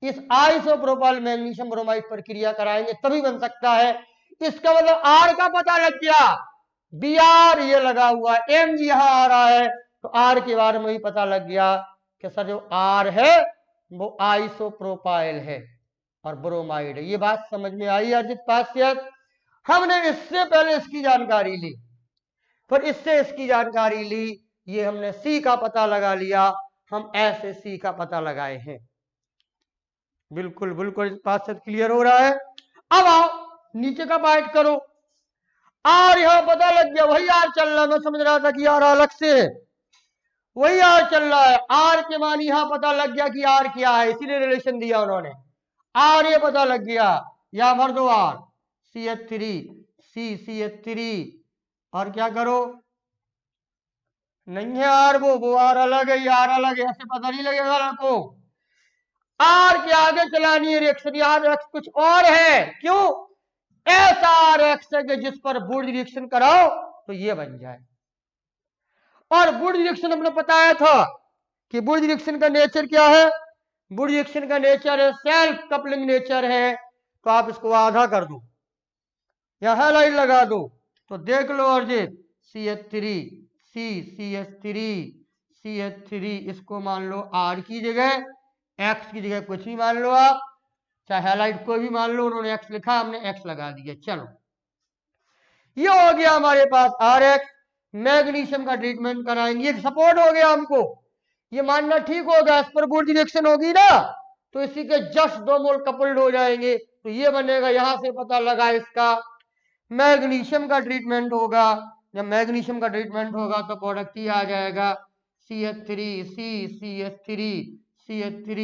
इस आइसोप्रोपाइल मैग्नीशियम ब्रोमाइड पर क्रिया कराएंगे तभी बन सकता है। इसका मतलब R का पता लग गया, Br ये लगा हुआ है, Mg यहां आ रहा है, तो R के बारे में भी पता लग गया कि सर जो R है वो आइसोप्रोपाइल है और ब्रोमाइड है। ये बात समझ में आई अर्जित पाश्चात? हमने इससे पहले इसकी जानकारी ली, फिर इससे इसकी जानकारी ली, ये हमने सी का पता लगा लिया, हम ऐसे सी का पता लगाए हैं। बिल्कुल बिल्कुल पाश्चात क्लियर हो रहा है। अब आओ नीचे का पार्ट करो। आर यहां पता लग गया, वही आर चल रहा, मैं समझ रहा था कि यार अलग से है, वही आर चल रहा है। आर के मान यहां पता लग गया कि आर क्या है, इसीलिए रिलेशन दिया उन्होंने। आर ये पता लग गया, या भर दो आर CH3 CH3 और क्या करो, नहीं है आर, वो आर अलग है, ये आर अलग है, ऐसे पता नहीं लगेगा लड़को। आर के आगे चलानी है रिएक्शन, याद रख कुछ और है। क्यों? ऐसा आर एक्स है कि जिस पर बुर्ज रिएक्शन कराओ तो ये बन जाए। और बुर्ज रिएक्शन हमने बताया था कि बुर्ज रिएक्शन का नेचर क्या है। बुर्ज रिएक्शन का नेचर है सेल्फ कपलिंग नेचर है। तो आप इसको आधा कर दो या हाईलाइट लगा दो तो देख लो अर्जित, CH3 CH3 CH3, इसको मान लो आर की जगह, एक्स की जगह कुछ भी मान लो आप, चाहे हाईलाइट कोई भी मान लो, उन्होंने एक्स लिखा, हमने एक्स लगा दिया। चलो ये हो गया हमारे पास आर एक्स। मैग्नीशियम का ट्रीटमेंट कराएंगे, ये सपोर्ट हो गया हमको, ये मानना ठीक होगा। इस पर बुर्ज रिएक्शन होगी ना तो इसी के जस्ट 2 मोल कपल्ड हो जाएंगे, तो ये बनेगा, यहां से पता लगा इसका मैग्नीशियम का ट्रीटमेंट होगा। जब मैग्नीशियम का ट्रीटमेंट होगा तो प्रोडक्ट ही आ जाएगा CH3 CH3 CH3,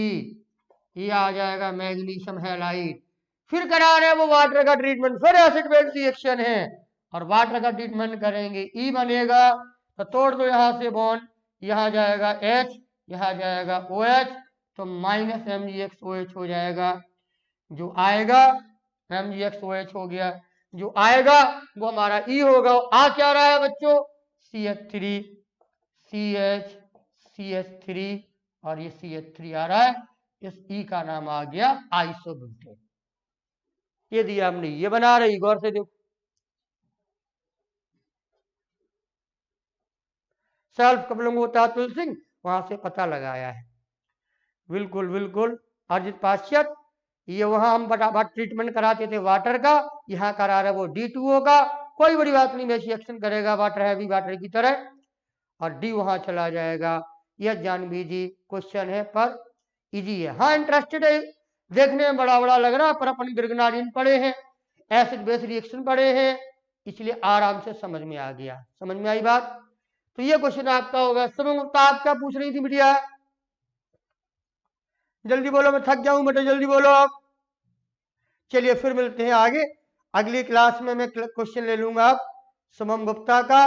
ये आ जाएगा मैग्नीशियम हैलाइड। फिर करा रहे हैं वो वाटर का ट्रीटमेंट, फिर एसिड बेस रिएक्शन है और वाटर का ट्रीटमेंट करेंगे, ई बनेगा तो तोड़ दो यहां से बॉन्ड, यहां जाएगा H, यहां जाएगा OH, तो माइनस MgXOH हो जाएगा। जो आएगा MgXOH हो गया, जो आएगा वो हमारा ई होगा। आ क्या रहा है बच्चों? CH3 CH CH3 और ये CH3 आ रहा है, इस ई का नाम आ गया आइसोब्यूटेन। ये दिया हमने, ये बना रही, गौर से देखो, सेल्फ कपलिंग होता है तुल सिंह, वहां से पता लगाया है। बिल्कुल बिल्कुल अर्जित पाश्चात, ये वहां हम फटाफट ट्रीटमेंट कराते थे वाटर का, यहाँ करा रहे वो D2O का। कोई बड़ी बात नहीं, वैसी एक्शन करेगा वाटर हैवी वाटर की तरह, और डी वहां चला जाएगा। यह जानवी जी क्वेश्चन है पर इजी है। हाँ इंटरेस्टेड है, देखने में बड़ा बड़ा लग रहा है पर अपन ग्रिगनारिन पढ़े हैं, एसिड बेस रिएक्शन पढ़े हैं, इसलिए आराम से समझ में आ गया। समझ में आई बात? तो ये क्वेश्चन आपका होगा। समझता आप क्या पूछ रही थी बिटिया? जल्दी बोलो, मैं थक जाऊं बेटा, जल्दी बोलो आप। चलिए फिर मिलते हैं आगे, अगली क्लास में मैं क्वेश्चन ले लूंगा आप सुमम गुप्ता का।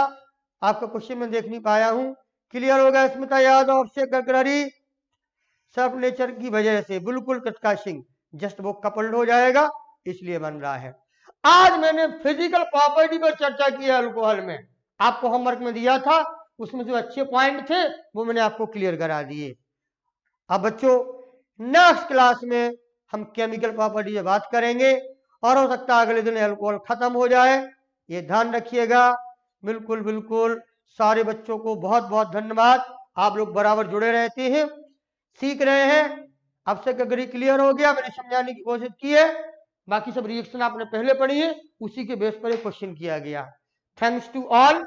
आपका क्वेश्चन मैं देख नहीं पाया हूं, क्लियर होगा स्मिता यादव आपसे करकरी सब नेचर की वजह से, बिल्कुल कृतिका सिंह, जस्ट वो कपल्ड हो जाएगा इसलिए बन रहा है। आज मैंने फिजिकल प्रॉपर्टी पर चर्चा की है अल्कोहल में, आपको होमवर्क में दिया था, उसमें जो अच्छे पॉइंट थे वो मैंने आपको क्लियर करा दिए। अब बच्चों नेक्स्ट क्लास में हम केमिकल प्रॉपर्टी से बात करेंगे, और हो सकता है अगले दिन अल्कोहल खत्म हो जाए, ये ध्यान रखिएगा। बिल्कुल बिल्कुल, सारे बच्चों को बहुत बहुत धन्यवाद, आप लोग बराबर जुड़े रहते हैं, सीख रहे हैं। अब से अगर क्लियर हो गया, मैंने समझाने की कोशिश की है, बाकी सब रिएक्शन आपने पहले पढ़ी है, उसी के बेस पर क्वेश्चन किया गया। Thanks to all.